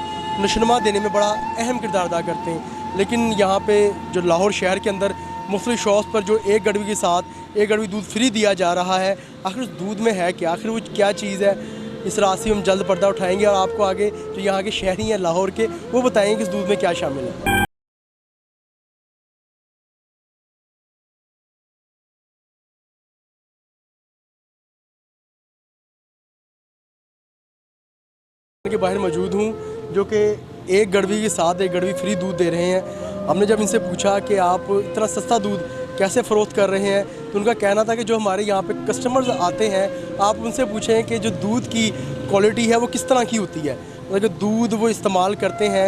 नशोनुमा देने में बड़ा अहम किरदार अदा करते हैं। लेकिन यहाँ पे जो लाहौर शहर के अंदर मुख्तलिफ शॉप्स पर जो 1 गड़वी के साथ 1 गड़वी दूध फ्री दिया जा रहा है, आखिर उस दूध में है क्या, आखिर वो क्या चीज़ है, इस रात से हम जल्द पर्दा उठाएंगे और आपको आगे जो यहाँ के शहरी हैं लाहौर के वो बताएंगे कि इस दूध में क्या शामिल है। के बाहर मौजूद हूँ जो कि 1 गड़वी के साथ 1 गड़वी फ्री दूध दे रहे हैं। हमने जब इनसे पूछा कि आप इतना सस्ता दूध कैसे फ़रोख्त कर रहे हैं तो उनका कहना था कि जो हमारे यहाँ पे कस्टमर्स आते हैं आप उनसे पूछें कि जो दूध की क्वालिटी है वो किस तरह की होती है, मतलब कि दूध वो इस्तेमाल करते हैं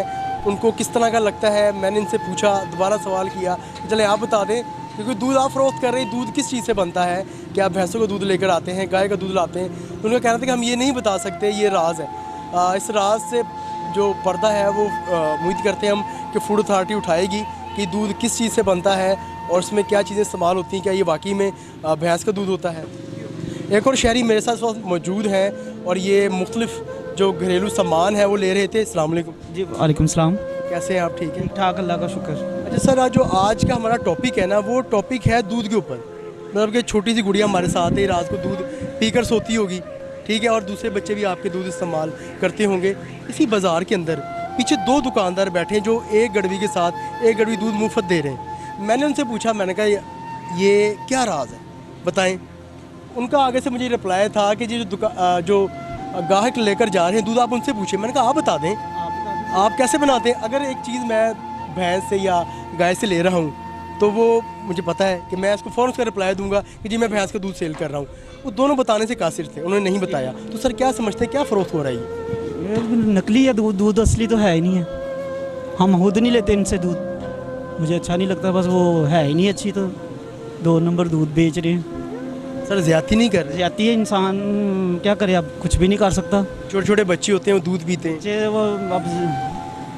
उनको किस तरह का लगता है। मैंने इनसे पूछा, दोबारा सवाल किया कि चले आप बता दें क्योंकि दूध आप फ़रोख्त कर रहे हैं, दूध किस चीज़ से बनता है, कि आप भैंसों का दूध लेकर आते हैं, गाय का दूध लाते हैं। तो उनका कहना था कि हम ये नहीं बता सकते, ये राज है। इस राज से जो पर्दा है वो उम्मीद करते हैं हम कि फूड अथॉरिटी उठाएगी कि दूध किस चीज़ से बनता है और उसमें क्या चीज़ें इस्तेमाल होती हैं, क्या ये वाकई में भैंस का दूध होता है। एक और शहरी मेरे साथ मौजूद हैं और ये मुख्तलिफ जो घरेलू सामान है वो ले रहे थे। अस्सलाम वालेकुम। जी वालेकुम सलाम। कैसे हैं आप? ठीक है, ठाक, अल्लाह का शुक्र। अच्छा सर, आज जो आज का हमारा टॉपिक है ना वो टॉपिक है दूध के ऊपर। मतलब कि छोटी सी गुड़िया हमारे साथ है, रात को दूध पीकर सोती होगी, ठीक है, और दूसरे बच्चे भी आपके दूध इस्तेमाल करते होंगे। इसी बाज़ार के अंदर पीछे 2 दुकानदार बैठे हैं जो 1 गड़वी के साथ 1 गड़वी दूध मुफ्त दे रहे हैं। मैंने उनसे पूछा, मैंने कहा ये क्या राज है, बताएं। उनका आगे से मुझे रिप्लाई था कि जो गाहक लेकर जा रहे हैं दूध आप उनसे पूछें। मैंने कहा आप बता दें, आप कैसे बनाते हैं। अगर एक चीज़ मैं भैंस से या गाय से ले रहा हूँ तो वो मुझे पता है कि मैं इसको फ़ौरन उसका रिप्लाई दूंगा कि जी मैं भैंस का दूध सेल कर रहा हूँ। वो दोनों बताने से कासिर थे, उन्होंने नहीं बताया। तो सर क्या समझते हैं, क्या फ़रोख्त हो रहा है ये? नकली है दूध, दूध असली तो है ही नहीं है। हम खुद नहीं लेते इनसे दूध, मुझे अच्छा नहीं लगता, बस वो है ही नहीं अच्छी तो 2 नंबर दूध बेच रहे हैं। सर ज़्यादती नहीं कर रहे? जाती है, इंसान क्या करे, अब कुछ भी नहीं कर सकता। छोटे छोटे बच्चे होते हैं वो दूध पीते हैं। बच्चे वो अब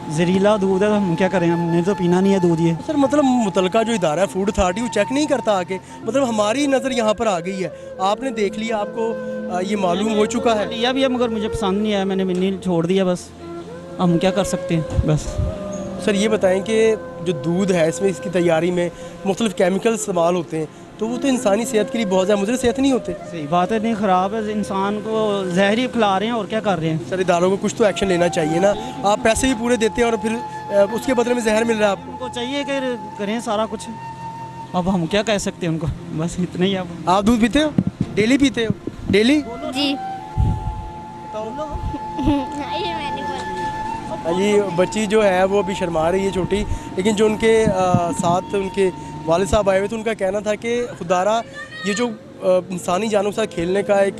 जहरीला दूध है, हम क्या करें, हमने तो पीना नहीं है दूध ये। सर मतलब मुतलका जो इदारा है फूड अथॉरिटी वो चेक नहीं करता आके, मतलब हमारी नज़र यहाँ पर आ गई है, आपने देख लिया, आपको ये मालूम हो चुका है। लिया भी है मगर मुझे पसंद नहीं आया, मैंने नहीं छोड़ दिया, बस हम क्या कर सकते हैं बस। सर ये बताएं कि जो दूध है इसमें इसकी तैयारी में मुख्तलिफ केमिकल इस्तेमाल होते हैं तो वो तो इंसानी सेहत के लिए बहुत ज़्यादा मुझर सेहत नहीं होते। सही बात है, नहीं ख़राब है, इंसान को जहर ही खिला रहे हैं और क्या कर रहे हैं। सर इदारों को कुछ तो एक्शन लेना चाहिए ना, आप पैसे भी पूरे देते हैं और फिर उसके बदले में जहर मिल रहा है आपको। उनको चाहिए कि करें सारा कुछ, अब हम क्या कह सकते हैं उनको, बस इतना ही। आप दूध पीते हो, डेली पीते हो? डेली जी। जी बच्ची जो है वो अभी शर्मा रही है छोटी, लेकिन जो उनके साथ उनके वालिद साहब आए हुए थे उनका कहना था कि खुदारा ये जो इंसानी जानों के साथ खेलने का एक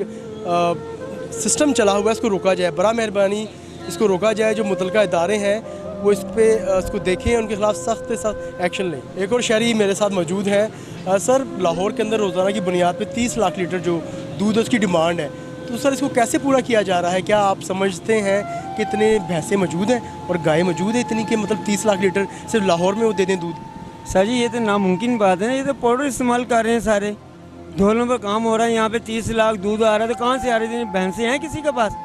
सिस्टम चला हुआ है इसको रोका जाए, बड़ा मेहरबानी इसको रोका जाए। जो मुतलका इदारे हैं वो इस पे इसको देखें, उनके खिलाफ सख्त से सख्त एक्शन लें। एक और शहरी मेरे साथ मौजूद है। सर, लाहौर के अंदर रोज़ाना की बुनियाद पे 30 लाख लीटर जो दूध है उसकी डिमांड है, तो सर इसको कैसे पूरा किया जा रहा है? क्या आप समझते हैं कि इतने भैंसें मौजूद हैं और गायें मौजूद है इतनी कि मतलब 30 लाख लीटर सिर्फ लाहौर में वो दे दें दूध? सर जी ये तो नामुमकिन बात है, ये तो पाउडर इस्तेमाल कर रहे हैं सारे, ढोलों पर काम हो रहा है। यहाँ पे 30 लाख दूध आ रहा है तो कहाँ से आ रही है? भैंसें हैं किसी के पास?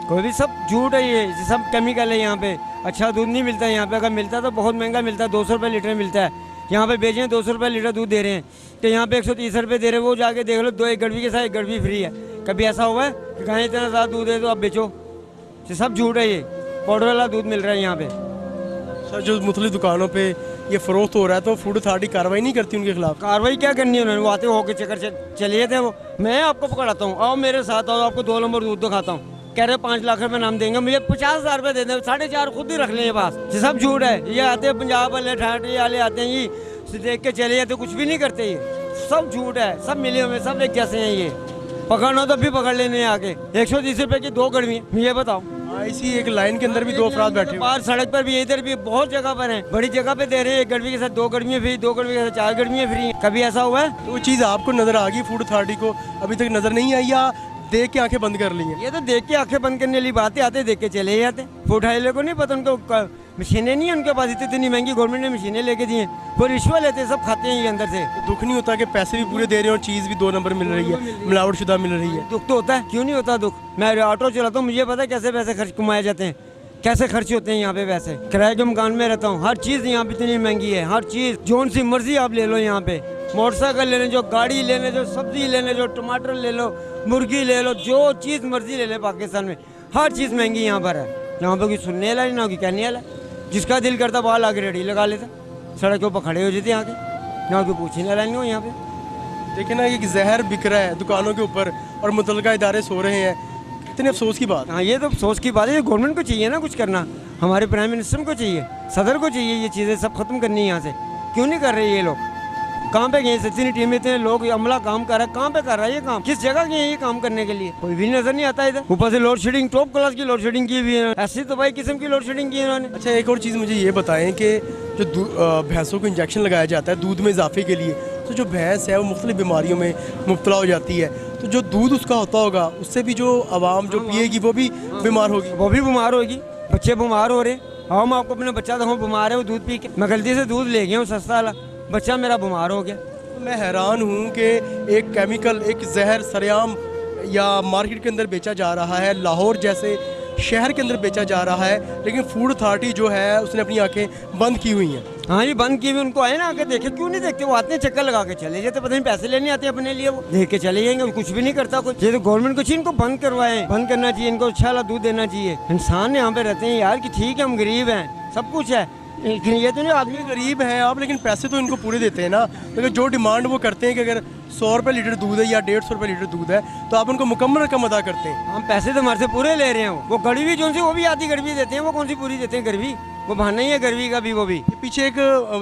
कोई भी, सब झूठ है, ये सब केमिकल है। यहाँ पे अच्छा दूध नहीं मिलता है। यहाँ पे अगर मिलता तो बहुत महंगा मिलता है, 200 रुपये लीटर मिलता है। यहाँ पे बेचे हैं 200 रुपये लीटर दूध दे रहे हैं, तो यहाँ पे 130 रुपये दे रहे हैं। वो जाके देख लो, 2 एक गड़वी के साथ एक गड़वी फ्री है। कभी ऐसा हुआ है कि गाय इतना ज़्यादा दूध है तो आप बेचो? ये सब झूठ है, ये पाउडर वाला दूध मिल रहा है यहाँ पे। सर, जो मुख्तलिफ दुकानों पे ये फ़रोख्त हो रहा है तो फूड अथॉरिटी कार्रवाई नहीं करती उनके खिलाफ? कार्रवाई क्या करनी है उन्होंने? वो आते होके चक्कर चलिए थे वो, मैं आपको पकड़ाता हूँ, आओ मेरे साथ आओ, आपको 2 नंबर दूध दिखाता हूँ। कह रहे 5 लाख रुपये नाम देंगे, मुझे 50,000 रुपये दे दें, 4.5 खुद ही रख लें पास। ये सब झूठ है। ये आते हैं पंजाब वाले, ठाटे वाले आते हैं, ये देख के चले जाते, कुछ भी नहीं करते। ये सब झूठ है, सब मिले हुए, सब एक जैसे हैं। ये पकड़ना तो भी पकड़ लेने आके 130 रुपये की 2 गड़वी, ये बताओ। इसी एक लाइन के अंदर भी 2 अफराद बैठे हुए बाहर सड़क पर भी, इधर भी बहुत जगह पर हैं, बड़ी जगह पे दे रहे हैं। 1 गड़वी के साथ 2 गड़वियाँ फ्री, 2 गड़वी के साथ 4 गड़वियाँ फ्री। कभी ऐसा हुआ है? तो वो चीज़ आपको नज़र आ गई फूड अथॉरिटी को अभी तक नज़र नहीं आई, या देख के आंखें बंद कर ली हैं? ये तो देख के आंखें बंद करने वाली बात है, आते देख के चले जाते। फूड हाइले को नहीं पता, उनको मशीनें नहीं है उनके पास, इतनी महंगी गवर्नमेंट ने मशीनें लेके दी हैं, वो रिश्वत लेते सब खाते हैं ये अंदर से। तो दुख नहीं होता कि पैसे भी पूरे दे रहे हैं और चीज़ भी 2 नंबर मिल रही है, मिलावटशुदा मिल रही है? दुख तो होता है, क्यों नहीं होता दुख? मैं ऑटो चलाता हूँ, मुझे पता है कैसे पैसे खर्च कमाए जाते हैं, कैसे खर्च होते हैं यहाँ पे पैसे। किराए के मकान में रहता हूँ, हर चीज़ यहाँ पे इतनी महंगी है, हर चीज़ जोन सी मर्जी आप ले लो। यहाँ पे मोटरसाइकिल लेने जो, गाड़ी लेने जो, सब्जी लेने जो, टमाटर ले लो, मुर्गी ले लो, जो चीज़ मर्जी ले ले पाकिस्तान में, हर चीज़ महंगी यहाँ पर है। यहाँ पर कोई सुनने वाला नहीं, ना कोई कहने वाला। जिसका दिल करता बाहर आके रेडी लगा लेता, सड़क के ऊपर खड़े हो जाते यहाँ के, यहाँ कोई पूछने वाला नहीं हो। यहाँ पे देखिए ना, ये जहर बिक रहा है दुकानों के ऊपर और मुतलका इदारे सो रहे हैं, कितने अफसोस की बात। हाँ, ये तो अफसोस की बात है। गवर्नमेंट को चाहिए ना कुछ करना, हमारे प्राइम मिनिस्टर को चाहिए, सदर को चाहिए, ये चीज़ें सब खत्म करनी है यहाँ से। क्यों नहीं कर रहे ये लोग? कहाँ पे गए? इतनी टीम, इतने लोग, अमला काम कर रहा है, कहाँ पे कर रहा है ये काम? किस जगह गए ये काम करने के लिए? कोई भी नजर नहीं आता इधर। ऊपर से लोड शेडिंग, टॉप क्लास की लोड शेडिंग की हुई है, ऐसी तो भाई किस्म की लोड शेडिंग की है इन्होंने। अच्छा, एक और चीज़ मुझे ये बताएं कि जो भैंसों को इंजेक्शन लगाया जाता है दूध में इजाफे के लिए, तो जो भैंस है वो मुख्तलिफ बीमारियों में मुब्तला हो जाती है, तो जो दूध उसका होता होगा उससे भी जो आवाम जो पिएगी वो भी बीमार होगी? वो भी बीमार होगी, बच्चे बीमार हो रहे हैं। हम आपको अपना बच्चा देखो बीमार है, वो दूध पी के, मैं गलती से दूध ले गया हूँ सस्ता वाला, बच्चा मेरा बीमार हो गया। मैं हैरान हूँ कि एक केमिकल, एक जहर सरेआम या मार्केट के अंदर बेचा जा रहा है, लाहौर जैसे शहर के अंदर बेचा जा रहा है, लेकिन फूड अथॉरिटी जो है उसने अपनी आंखें बंद की हुई हैं। हाँ जी, बंद की हुई। उनको आए ना आके देखे, क्यों नहीं देखते? वो आते हैं चक्कर लगा के चले जाते, पता नहीं पैसे लेने आते हैं अपने लिए, वो देख के चले जाएंगे, कुछ भी नहीं करता कुछ। ये तो गवर्नमेंट को चाहिए इनको बंद करवाए, बंद करना चाहिए इनको, अच्छा वाला दूध देना चाहिए। इंसान यहाँ पे रहते हैं यार कि ठीक है हम गरीब हैं, सब कुछ है, लेकिन ये तो नहीं, आदमी गरीब हैं आप, लेकिन पैसे तो इनको पूरे देते हैं ना। लेकिन जो डिमांड वो करते हैं कि अगर 100 रुपये लीटर दूध है या 150 रुपये लीटर दूध है तो आप उनको मुकम्मल रकम अदा करते हैं। हम पैसे तो हमारे से पूरे ले रहे हैं। वो गड़वी जो सी, वो भी आधी गड़वी देते हैं, वो कौन सी पूरी देते हैं गड़वी? वो बहाना ही है गड़वी का भी। वो भी पीछे एक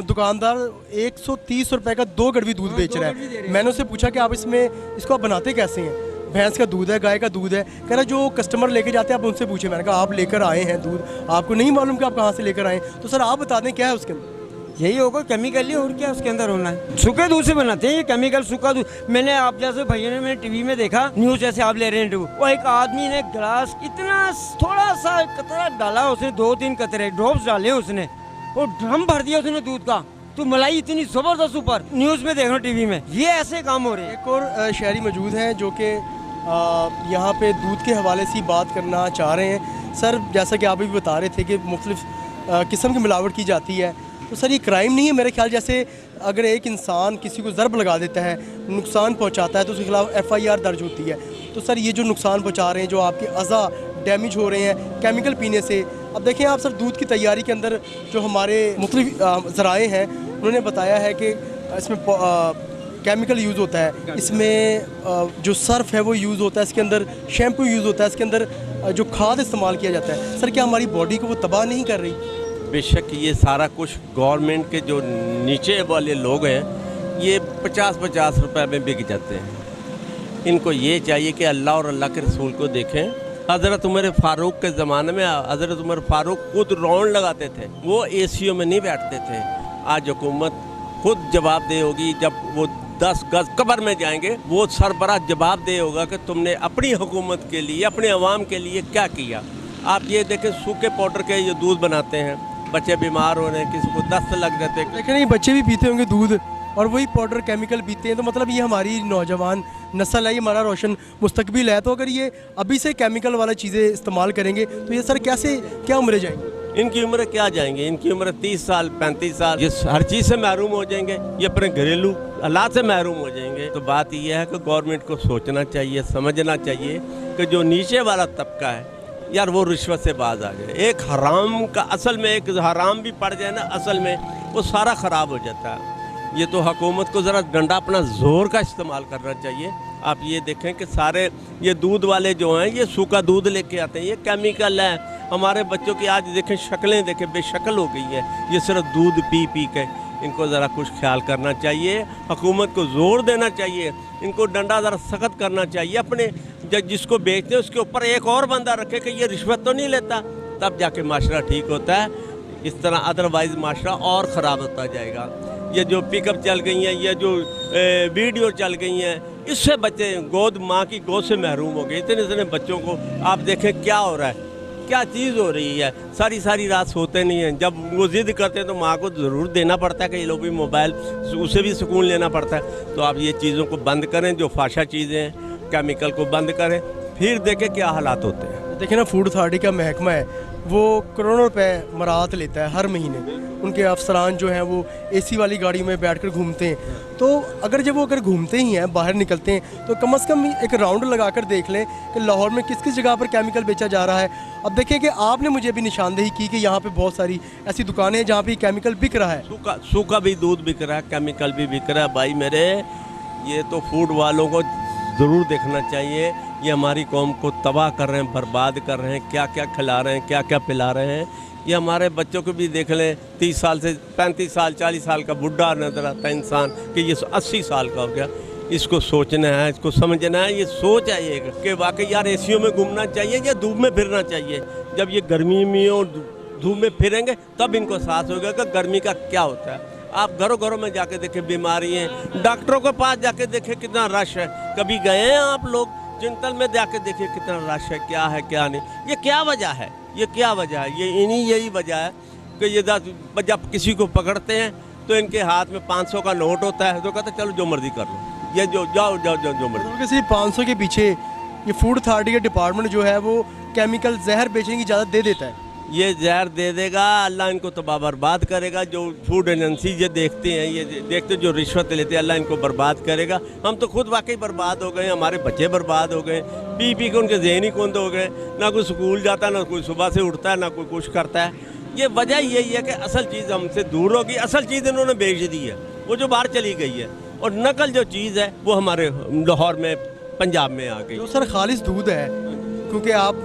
दुकानदार 130 रुपये का 2 गड़वी दूध बेच रहा है। मैंने उससे पूछा कि आप इसको आप बनाते कैसे हैं? भैंस का दूध है, गाय का दूध है। कह रहा जो कस्टमर लेके जाते हैं आप उनसे पूछे। मैंने कहा आप लेकर आए हैं दूध, आपको नहीं मालूम कि आप कहाँ से लेकर आए? तो सर आप बता दें क्या है उसके अंदर? यही होगा केमिकल ही, और क्या उसके अंदर होना है? सूखे दूध से बनाते हैं ये केमिकल, सूखा दूध। मैंने आप जैसे भैया ने, मैंने टीवी में देखा, न्यूज़ जैसे आप ले रहे हैं, वो एक आदमी ने गिलास इतना थोड़ा सा कतरा डाला, उसने 2-3 कतरे ड्रॉप्स डाले उसने, वो ड्रम भर दिया उसने दूध का, तो मलाई इतनी जबरदस्त ऊपर। न्यूज़ में देख रहा हूँ टीवी में, ये ऐसे काम हो रहे हैं। एक और शहरी मौजूद हैं जो कि यहाँ पे दूध के हवाले से बात करना चाह रहे हैं। सर, जैसा कि आप भी बता रहे थे कि मुख्तलिफ किस्म की मिलावट की जाती है, तो सर ये क्राइम नहीं है मेरे ख्याल? जैसे अगर एक इंसान किसी को ज़रब लगा देता है, नुकसान पहुँचाता है, तो उसके खिलाफ FIR दर्ज होती है। तो सर ये जो नुकसान पहुँचा रहे हैं, जो आपके अज़ा डैमेज हो रहे हैं केमिकल पीने से, अब देखें आप सर दूध की तैयारी के अंदर जो हमारे मुख्तलिफ ज़राए हैं उन्होंने बताया है कि इसमें केमिकल यूज़ होता है, इसमें जो सर्फ है वो यूज़ होता है, इसके अंदर शैम्पू यूज़ होता है, इसके अंदर जो खाद इस्तेमाल किया जाता है। सर क्या हमारी बॉडी को वो तबाह नहीं कर रही? बेशक ये सारा कुछ गवर्नमेंट के जो नीचे वाले लोग हैं ये 50-50 रुपए में बिक जाते हैं। इनको ये चाहिए कि अल्लाह और अल्लाह के रसूल को देखें। हज़रत उमर फ़ारूक के ज़माने में हज़रत उमर फ़ारूक खुद राउंड लगाते थे, वो एसीओ में नहीं बैठते थे। आज हुकूमत खुद जवाबदेह होगी, जब वो 10 गज कब्र में जाएंगे वो सरबराह जवाबदेह होगा कि तुमने अपनी हुकूमत के लिए, अपने अवाम के लिए क्या किया। आप ये देखें, सूखे पाउडर के ये दूध बनाते हैं, बच्चे बीमार हो रहे हैं, किसी को दस्त लग जाते हैं। लेकिन ये बच्चे भी पीते होंगे दूध और वही पाउडर केमिकल पीते हैं, तो मतलब ये हमारी नौजवान नस्ल है, ये हमारा रोशन मुस्तकबिल है। तो अगर ये अभी से केमिकल वाला चीज़ें इस्तेमाल करेंगे तो ये सर कैसे क्या उम्रें जाएंगी? इनकी उम्र क्या जाएंगे, इनकी उम्र 30 साल 35 साल, ये हर चीज़ से महरूम हो जाएंगे, ये अपने घरेलू हालात से महरूम हो जाएंगे। तो बात यह है कि गवर्नमेंट को सोचना चाहिए, समझना चाहिए कि जो नीचे वाला तबका है यार वो रिश्वत से बाज आ जाए। एक हराम का असल में एक हराम भी पड़ जाए ना, असल में वो सारा ख़राब हो जाता है। ये तो हुकूमत को ज़रा डंडा अपना ज़ोर का इस्तेमाल करना चाहिए। आप ये देखें कि सारे ये दूध वाले जो हैं ये सूखा दूध लेके आते हैं, ये केमिकल है। हमारे बच्चों की आज देखें शक्लें देखें बेशक्ल हो गई है, ये सिर्फ दूध पी पी के। इनको ज़रा कुछ ख्याल करना चाहिए, हुकूमत को ज़ोर देना चाहिए, इनको डंडा ज़रा सख्त करना चाहिए। अपने जिसको बेचते हैं उसके ऊपर एक और बंदा रखे कि ये रिश्वत तो नहीं लेता, तब जाके माशरा ठीक होता है। इस तरह अदरवाइज़ माशरा और ख़राब होता जाएगा। ये जो पिकअप चल गई हैं, ये जो वीडियो चल गई हैं, इससे बच्चे माँ की गोद से महरूम हो गए। इतने इतने बच्चों को आप देखें क्या हो रहा है, क्या चीज़ हो रही है। सारी सारी रात सोते नहीं हैं, जब वो ज़िद करते हैं तो माँ को ज़रूर देना पड़ता है कि ये लोग भी मोबाइल, उसे भी सुकून लेना पड़ता है। तो आप ये चीज़ों को बंद करें, जो फाशा चीज़ें हैं, केमिकल को बंद करें, फिर देखें क्या हालात होते हैं। देखिए ना, फूड अथॉरिटी का महकमा है, वो करोड़ों रुपए मराहत लेता है हर महीने। उनके अफसरान जो हैं वो एसी वाली गाड़ी में बैठकर घूमते हैं। तो अगर अगर घूमते ही हैं, बाहर निकलते हैं, तो कम से कम एक राउंड लगाकर देख लें कि लाहौर में किस किस जगह पर केमिकल बेचा जा रहा है। अब देखिए कि आपने मुझे भी निशानदेही की कि यहाँ पे बहुत सारी ऐसी दुकानें हैं जहाँ पे केमिकल बिक रहा है। सूखा भी दूध बिक रहा है, केमिकल भी बिक रहा है। भाई मेरे, ये तो फूड वालों को ज़रूर देखना चाहिए। ये हमारी कौम को तबाह कर रहे हैं, बर्बाद कर रहे हैं, क्या क्या खिला रहे हैं, क्या क्या पिला रहे हैं। ये हमारे बच्चों को भी देख लें, 30 साल से 35 साल 40 साल का बुढ़ा नजर आता है इंसान कि ये 80 साल का हो गया। इसको सोचना है, इसको समझना है, ये सोच है ये कि वाकई यार एसीओ में घूमना चाहिए या धूप में फिरना चाहिए। जब ये गर्मी में और धूप में फिरेंगे तब इनको एहसास होगा कि गर्मी का क्या होता है। आप घरों घरों में जाके देखें, बीमारी हैं, डॉक्टरों के पास जाके देखें कितना रश है। कभी गए हैं आप लोग चिंतल में जाके देखिए कितना रश है, क्या है क्या नहीं। ये क्या वजह है, ये क्या वजह है? ये यही वजह है कि ये जब किसी को पकड़ते हैं तो इनके हाथ में 500 का नोट होता है, तो कहते चलो जो मर्जी कर लो, ये जो मर्जी। सिर्फ 500 के पीछे ये फूड अथॉरिटी का डिपार्टमेंट जो है वो केमिकल जहर बेचने की इजाज़त दे देता है। ये जहर दे देगा, अल्लाह इनको तबाह बर्बाद करेगा। जो फूड एजेंसी ये देखते हैं, ये देखते जो रिश्वत लेते हैं, अल्लाह इनको बर्बाद करेगा। हम तो खुद वाकई बर्बाद हो गए, हमारे बच्चे बर्बाद हो गए, पी पी के उनके ज़हन ही कुंद हो गए। ना कोई स्कूल जाता, ना कोई सुबह से उठता है, ना कोई कुछ करता है। ये वजह यही है कि असल चीज़ हमसे दूर होगी। असल चीज़ इन्होंने बेच दी है, वो जो बाहर चली गई है, और नकल जो चीज़ है वो हमारे लाहौर में, पंजाब में आ गई। जो सर खालिश दूध है, क्योंकि आप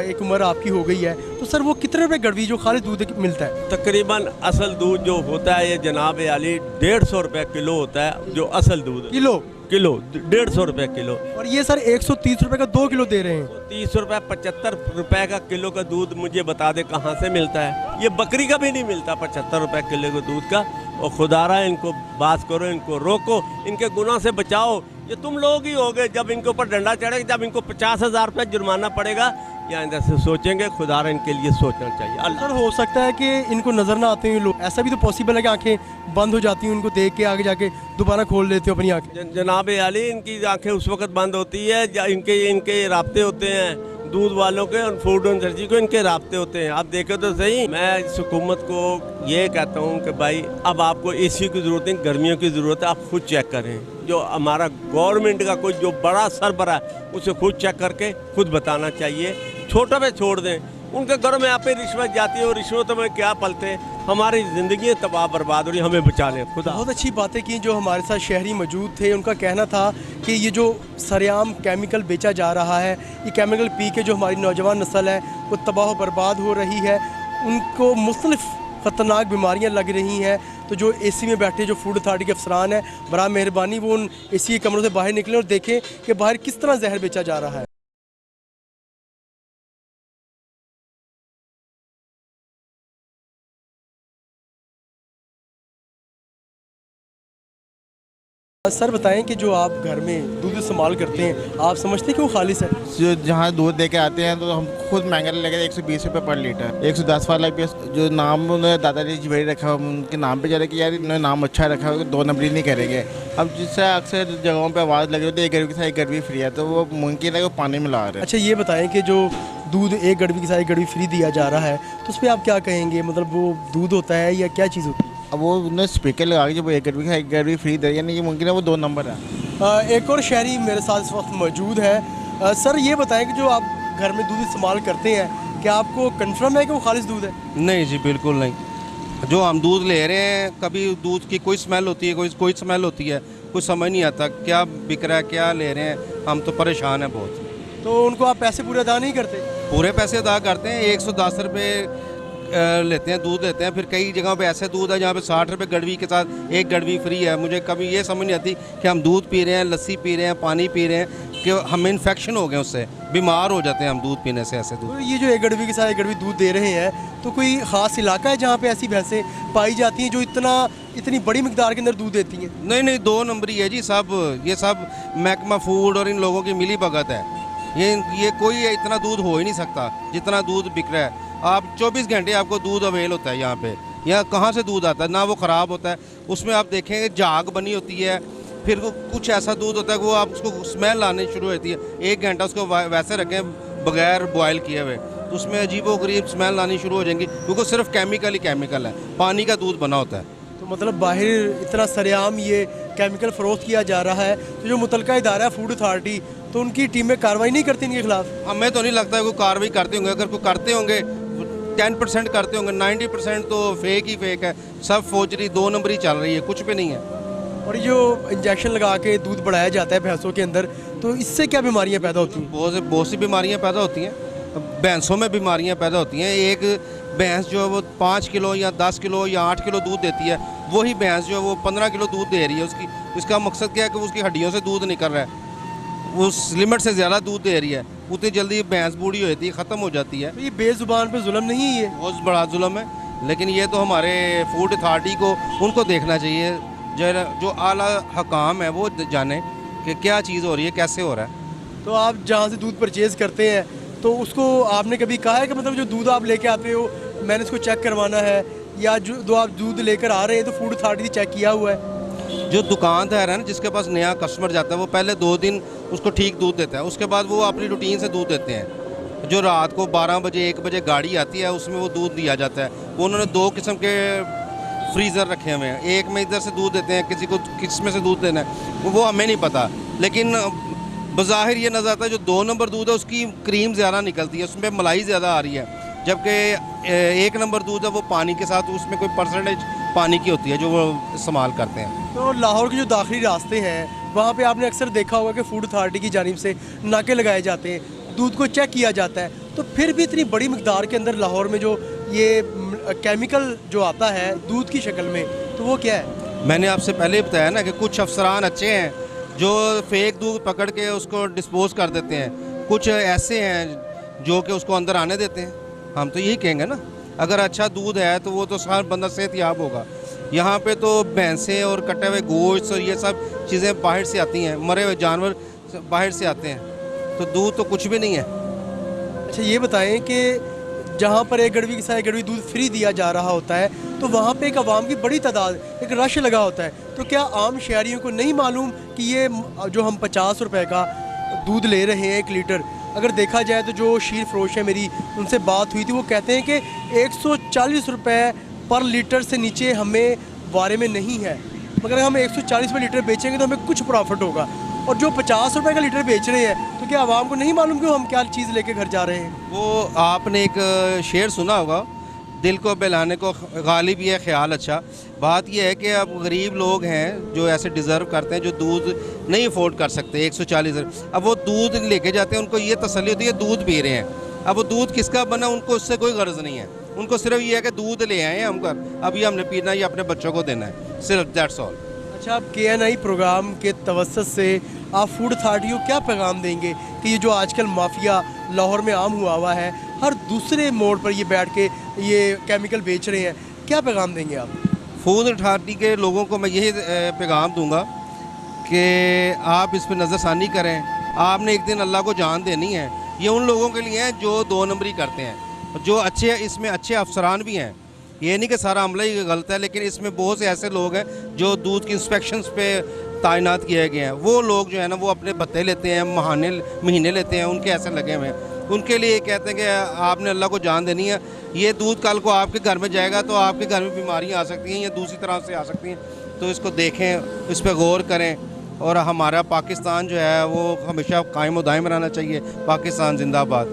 एक उम्र आपकी हो गई है, तो सर वो कितने रुपए गड़वी जो खालिश दूध मिलता है? तकरीबन असल दूध जो होता है ये जनाब आली 150 रुपये किलो होता है, जो असल दूध किलो 150 रुपये किलो। और ये सर 130 रुपए का 2 किलो दे रहे हैं। 30 रुपये 75 रुपये का किलो का दूध मुझे बता दे कहाँ से मिलता है? ये बकरी का भी नहीं मिलता 75 रुपये किलो के दूध का। और खुदारा इनको बात करो, इनको रोको, इनके गुनाह से बचाओ। ये तुम लोग ही हो गए, जब इनके ऊपर डंडा चढ़ेगा, जब इनको 50,000 रुपये जुर्माना पड़ेगा, या अंदर से सोचेंगे। खुदारा इनके लिए सोचना चाहिए। सर हो सकता है कि इनको नज़र ना आते हैं लोग, ऐसा भी तो पॉसिबल है कि आंखें बंद हो जाती हैं, उनको देख के आगे जाके दोबारा खोल लेते हो अपनी आंखें। जनाब आली, इनकी आंखें उस वक्त बंद होती है इनके राब्ते होते हैं दूध वालों के और फूड एजेंसी को, इनके राब्ते होते हैं। आप देखें तो सही। मैं इस हुकूमत को ये कहता हूँ कि भाई अब आपको एसी की ज़रूरत नहीं, गर्मियों की ज़रूरत है, आप खुद चेक करें। जो हमारा गवर्नमेंट का कोई जो बड़ा सरबरा है उसे खुद चेक करके खुद बताना चाहिए। छोटा पे छोड़ दें, उनके घरों में आप पे रिश्वत जाती है और रिश्वतों में क्या पलते हैं। हमारी ज़िंदगी तबाह बर्बाद हो रही, हमें बचा लें खुदा। बहुत अच्छी बातें की जो हमारे साथ शहरी मौजूद थे। उनका कहना था कि ये जो सरेआम केमिकल बेचा जा रहा है, ये केमिकल पी के जो हमारी नौजवान नस्ल है वो तबाह बर्बाद हो रही है, उनको मुख्तलिफ ख़तरनाक बीमारियाँ लग रही हैं। तो जो एसी में बैठे जो फूड अथॉरिटी के अफसरान हैं, बरा मेहरबानी वो उन एसी के कमरों से बाहर निकलें और देखें कि बाहर किस तरह जहर बेचा जा रहा है। सर बताएं कि जो आप घर में दूध इस्तेमाल करते हैं, आप समझते हैं कि वो खालिस है? जो जहाँ दूध लेके आते हैं तो हम खुद महंगा लेके 120 रुपये पर लीटर, 110 वाला भी जो नाम उन्होंने दादाजी जी भाई रखा, उनके नाम पे जा रहे कि यार इन्होंने नाम अच्छा रखा है, 2 नंबरी नहीं करेंगे। अब जिससे अक्सर जगहों पे आवाज़ लगी होती है 1 गड़वी के साथ 1 गड़वी फ्री है, तो वो मुमकिन है कि पानी मिला रहे हैं। अच्छा ये बताएं कि जो दूध 1 गड़वी के साथ 1 गड़वी फ्री दिया जा रहा है, तो उस पर आप क्या कहेंगे? मतलब वो दूध होता है या क्या चीज़ होती है? अब वो उन्होंने स्पीकर लगा के जब 1 गड़वी का 1 गड़वी फ्री दे, यानी कि मुमकिन है वो 2 नंबर है। एक और शहरी मेरे साथ इस वक्त मौजूद है। सर ये बताएं कि जो आप घर में दूध इस्तेमाल करते हैं, क्या आपको कंफर्म है कि वो खालिस दूध है? नहीं जी, बिल्कुल नहीं। जो हम दूध ले रहे हैं, कभी दूध की कोई स्मेल होती है, कोई स्मेल होती है, कुछ समझ नहीं आता क्या बिक रहा है, क्या ले रहे हैं। हम तो परेशान हैं बहुत। तो उनको आप पैसे पूरे अदा नहीं करते? पूरे पैसे अदा करते हैं, 110 रुपये लेते हैं, दूध लेते हैं। फिर कई जगहों पे ऐसे दूध है जहाँ पे 60 रुपये गड़वी के साथ 1 गड़वी फ्री है। मुझे कभी ये समझ नहीं आती कि हम दूध पी रहे हैं, लस्सी पी रहे हैं, पानी पी रहे हैं, कि हमें इन्फेक्शन हो गए, उससे बीमार हो जाते हैं हम दूध पीने से। ऐसे दूध तो ये जो 1 गड़वी के साथ 1 गड़वी दूध दे रहे हैं, तो कोई ख़ास इलाका है जहाँ पे ऐसी भैंसें पाई जाती हैं जो इतनी बड़ी मिकदार के अंदर दूध देती हैं? नहीं, 2 नंबरी है जी सब। ये सब महकमा फूड और इन लोगों की मिली भगत है। ये कोई इतना दूध हो ही नहीं सकता जितना दूध बिक रहा है। आप 24 घंटे आपको दूध अवेल होता है यहाँ पे। यहाँ कहाँ से दूध आता है? ना वो ख़राब होता है, उसमें आप देखेंगे झाग बनी होती है। फिर वो कुछ ऐसा दूध होता है कि वो आप उसको स्मेल आनी शुरू होती है। 1 घंटा उसको वैसे रखें बगैर बॉयल किए हुए, तो उसमें अजीबोगरीब स्मेल आनी शुरू हो जाएंगी, क्योंकि सिर्फ केमिकल ही केमिकल है, पानी का दूध बना होता है। तो मतलब बाहर इतना सरेआम ये केमिकल फ़रोख्त किया जा रहा है, तो जो मुतलका इदारा है फूड अथॉरिटी, तो उनकी टीमें कार्रवाई नहीं करती इनके खिलाफ? हमें तो नहीं लगता है कोई कार्रवाई करते होंगे। अगर कोई करते होंगे 10% करते होंगे, 90% तो फेक ही फेक है। सब फोर्जरी 2 नंबरी चल रही है, कुछ भी नहीं है। और जो इंजेक्शन लगा के दूध बढ़ाया जाता है भैंसों के अंदर, तो इससे क्या बीमारियां पैदा होती हैं? बहुत सी बीमारियां पैदा होती हैं। भैंसों में बीमारियां पैदा होती हैं। एक भैंस जो है वो 5 किलो या 10 किलो या 8 किलो दूध देती है, वही भैंस जो है वो 15 किलो दूध दे रही है। उसका मकसद क्या है कि उसकी हड्डियों से दूध निकल रहा है, उस लिमिट से ज़्यादा दूध दे रही है। उतनी जल्दी भैंस बूढ़ी हो जाती है, ख़त्म हो जाती है। तो ये बेजुबान पे जुल्म नहीं है? ये बहुत बड़ा जुल्म है, लेकिन ये तो हमारे फूड अथॉरिटी को उनको देखना चाहिए। जो आला हकाम है वो जाने कि क्या चीज़ हो रही है, कैसे हो रहा है। तो आप जहाँ से दूध परचेज़ करते हैं, तो उसको आपने कभी कहा है कि मतलब जो दूध आप लेके आते हो मैंने इसको चेक करवाना है, या जो आप दूध लेकर आ रहे हैं तो फूड अथॉरिटी चेक किया हुआ है? जो दुकानदार है ना, जिसके पास नया कस्टमर जाता है, वो पहले 2 दिन उसको ठीक दूध देता है, उसके बाद वो अपनी रूटीन से दूध देते हैं। जो रात को 12 बजे 1 बजे गाड़ी आती है, उसमें वो दूध दिया जाता है। वो उन्होंने 2 किस्म के फ्रीज़र रखे हुए हैं, एक में इधर से दूध देते हैं, किसी को किस में से दूध देना है वो हमें नहीं पता। लेकिन बज़ाहिर ये नज़र आता है जो 2 नंबर दूध है उसकी क्रीम ज़्यादा निकलती है, उसमें मलाई ज़्यादा आ रही है, जबकि 1 नंबर दूध है वो पानी के साथ, उसमें कोई परसेंटेज पानी की होती है जो वो इस्तेमाल करते हैं। तो लाहौर के जो दाखिली रास्ते हैं वहाँ पे आपने अक्सर देखा होगा कि फूड अथॉरिटी की जानिब से नाके लगाए जाते हैं, दूध को चेक किया जाता है, तो फिर भी इतनी बड़ी मिकदार के अंदर लाहौर में जो ये केमिकल जो आता है दूध की शक्ल में, तो वो क्या है? मैंने आपसे पहले बताया ना कि कुछ अफसरान अच्छे हैं जो फेक दूध पकड़ के उसको डिस्पोज कर देते हैं, कुछ ऐसे हैं जो कि उसको अंदर आने देते हैं। हम तो यही कहेंगे ना, अगर अच्छा दूध है तो वो तो हर बंदा सेहतयाब होगा। यहाँ पे तो भैंसें और कटे हुए गोश्त और ये सब चीज़ें बाहर से आती हैं, मरे हुए जानवर बाहर से आते हैं, तो दूध तो कुछ भी नहीं है। अच्छा ये बताएं कि जहाँ पर 1 गड़वी के साथ 1 गड़वी दूध फ्री दिया जा रहा होता है, तो वहाँ पे एक आवाम की बड़ी तादाद, एक रश लगा होता है, तो क्या आम शहरियों को नहीं मालूम कि ये जो हम 50 रुपए का दूध ले रहे हैं 1 लीटर, अगर देखा जाए तो जो शीर फरोश है मेरी उनसे बात हुई थी, वो कहते हैं कि 140 रुपए पर लीटर से नीचे हमें बारे में नहीं है, मगर हम 140 रुपये लीटर बेचेंगे तो हमें कुछ प्रॉफिट होगा। और जो 50 रुपये का लीटर बेच रहे हैं, तो क्या आवाम को नहीं मालूम कि हम क्या चीज़ लेके घर जा रहे हैं? वो आपने एक शेर सुना होगा, दिल को बहलाने को गालिब ये ख्याल अच्छा। बात यह है कि अब गरीब लोग हैं जो ऐसे डिज़र्व करते हैं, जो दूध नहीं अफोर्ड कर सकते 140, अब वो दूध लेके जाते हैं, उनको ये तसल्ली होती है दूध पी रहे हैं। अब वो दूध किसका बना उनको उससे कोई गर्ज नहीं है, उनको सिर्फ ये है कि दूध ले आए हम घर, अब ये हमने पीना, ये अपने बच्चों को देना है, सिर्फ दैट्स ऑल। अच्छा, आप KNI प्रोग्राम के तवस्सुत से आप फूड अथॉरिटी को क्या पैगाम देंगे कि ये जो आजकल माफिया लाहौर में आम हुआ है, हर दूसरे मोड़ पर ये बैठ के ये केमिकल बेच रहे हैं, क्या पैगाम देंगे आप? फूड अथॉरिटी के लोगों को मैं यही पैगाम दूंगा कि आप इस पर नज़रसानी करें। आपने एक दिन अल्लाह को जान देनी है। ये उन लोगों के लिए है जो 2 नंबरी करते हैं, जो अच्छे, इसमें अच्छे अफसरान भी हैं, ये नहीं कि सारा अमला ही गलत है, लेकिन इसमें बहुत से ऐसे लोग हैं जो दूध की इंस्पेक्शंस पे तैनात किए गए हैं। वो लोग जो है ना वो अपने भत्ते लेते हैं, महीने लेते हैं, उनके ऐसे लगे हुए हैं। उनके लिए कहते हैं कि आपने अल्लाह को जान देनी है। ये दूध कल को आपके घर में जाएगा तो आपके घर में बीमारियाँ आ सकती हैं या दूसरी तरह से आ सकती हैं। तो इसको देखें, इस पर गौर करें, और हमारा पाकिस्तान जो है वो हमेशा कायम दायम रहना चाहिए। पाकिस्तान जिंदाबाद।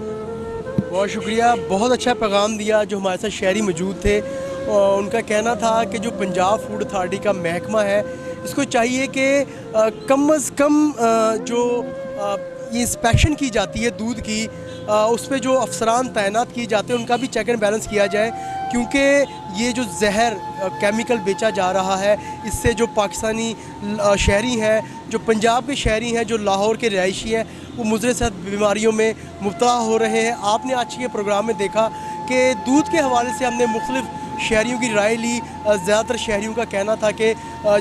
बहुत शुक्रिया, बहुत अच्छा पैगाम दिया। जो हमारे साथ शहरी मौजूद थे और उनका कहना था कि जो पंजाब फूड अथॉरिटी का महकमा है, इसको चाहिए कि कम अज़ कम जो ये इंस्पेक्शन की जाती है दूध की, उस पर जो अफसरान तैनात किए जाते हैं उनका भी चेक एंड बैलेंस किया जाए, क्योंकि ये जो जहर केमिकल बेचा जा रहा है, इससे जो पाकिस्तानी शहरी हैं, जो पंजाब के शहरी हैं, जो लाहौर के रहायशी हैं, वो मुज़र सेहत बीमारियों में मुब्तला हो रहे हैं। आपने आज के प्रोग्राम में देखा कि दूध के हवाले से हमने मुख्तलिफ शहरियों की राय ली। ज़्यादातर शहरियों का कहना था कि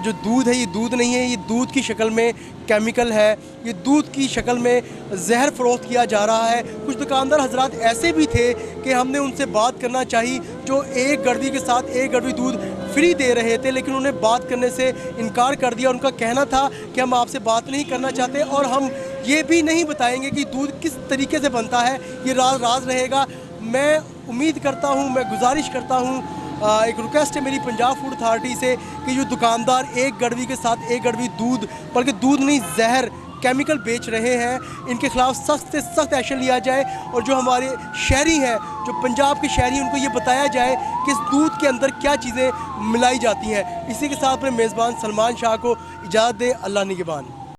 जो दूध है ये दूध नहीं है, ये दूध की शक्ल में केमिकल है, ये दूध की शक्ल में जहर फ़रोख्त किया जा रहा है। कुछ दुकानदार हजरात ऐसे भी थे कि हमने उनसे बात करना चाहिए, जो 1 गड़वी के साथ 1 गड़वी दूध फ्री दे रहे थे, लेकिन उन्हें बात करने से इनकार कर दिया। उनका कहना था कि हम आपसे बात नहीं करना चाहते और हम ये भी नहीं बताएंगे कि दूध किस तरीके से बनता है, ये राज रहेगा। मैं उम्मीद करता हूँ, मैं गुजारिश करता हूँ, एक रिक्वेस्ट है मेरी पंजाब फूड अथॉरिटी से कि जो दुकानदार 1 गड़वी के साथ 1 गड़वी दूध, बल्कि दूध नहीं जहर केमिकल बेच रहे हैं, इनके खिलाफ सख्त से सख्त एक्शन लिया जाए। और जो हमारे शहरी हैं, जो पंजाब के शहरी हैं, उनको ये बताया जाए कि इस दूध के अंदर क्या चीज़ें मिलाई जाती हैं। इसी के साथ अपने मेज़बान सलमान शाह को इजाज़त दे। अल्लाह निगहबान।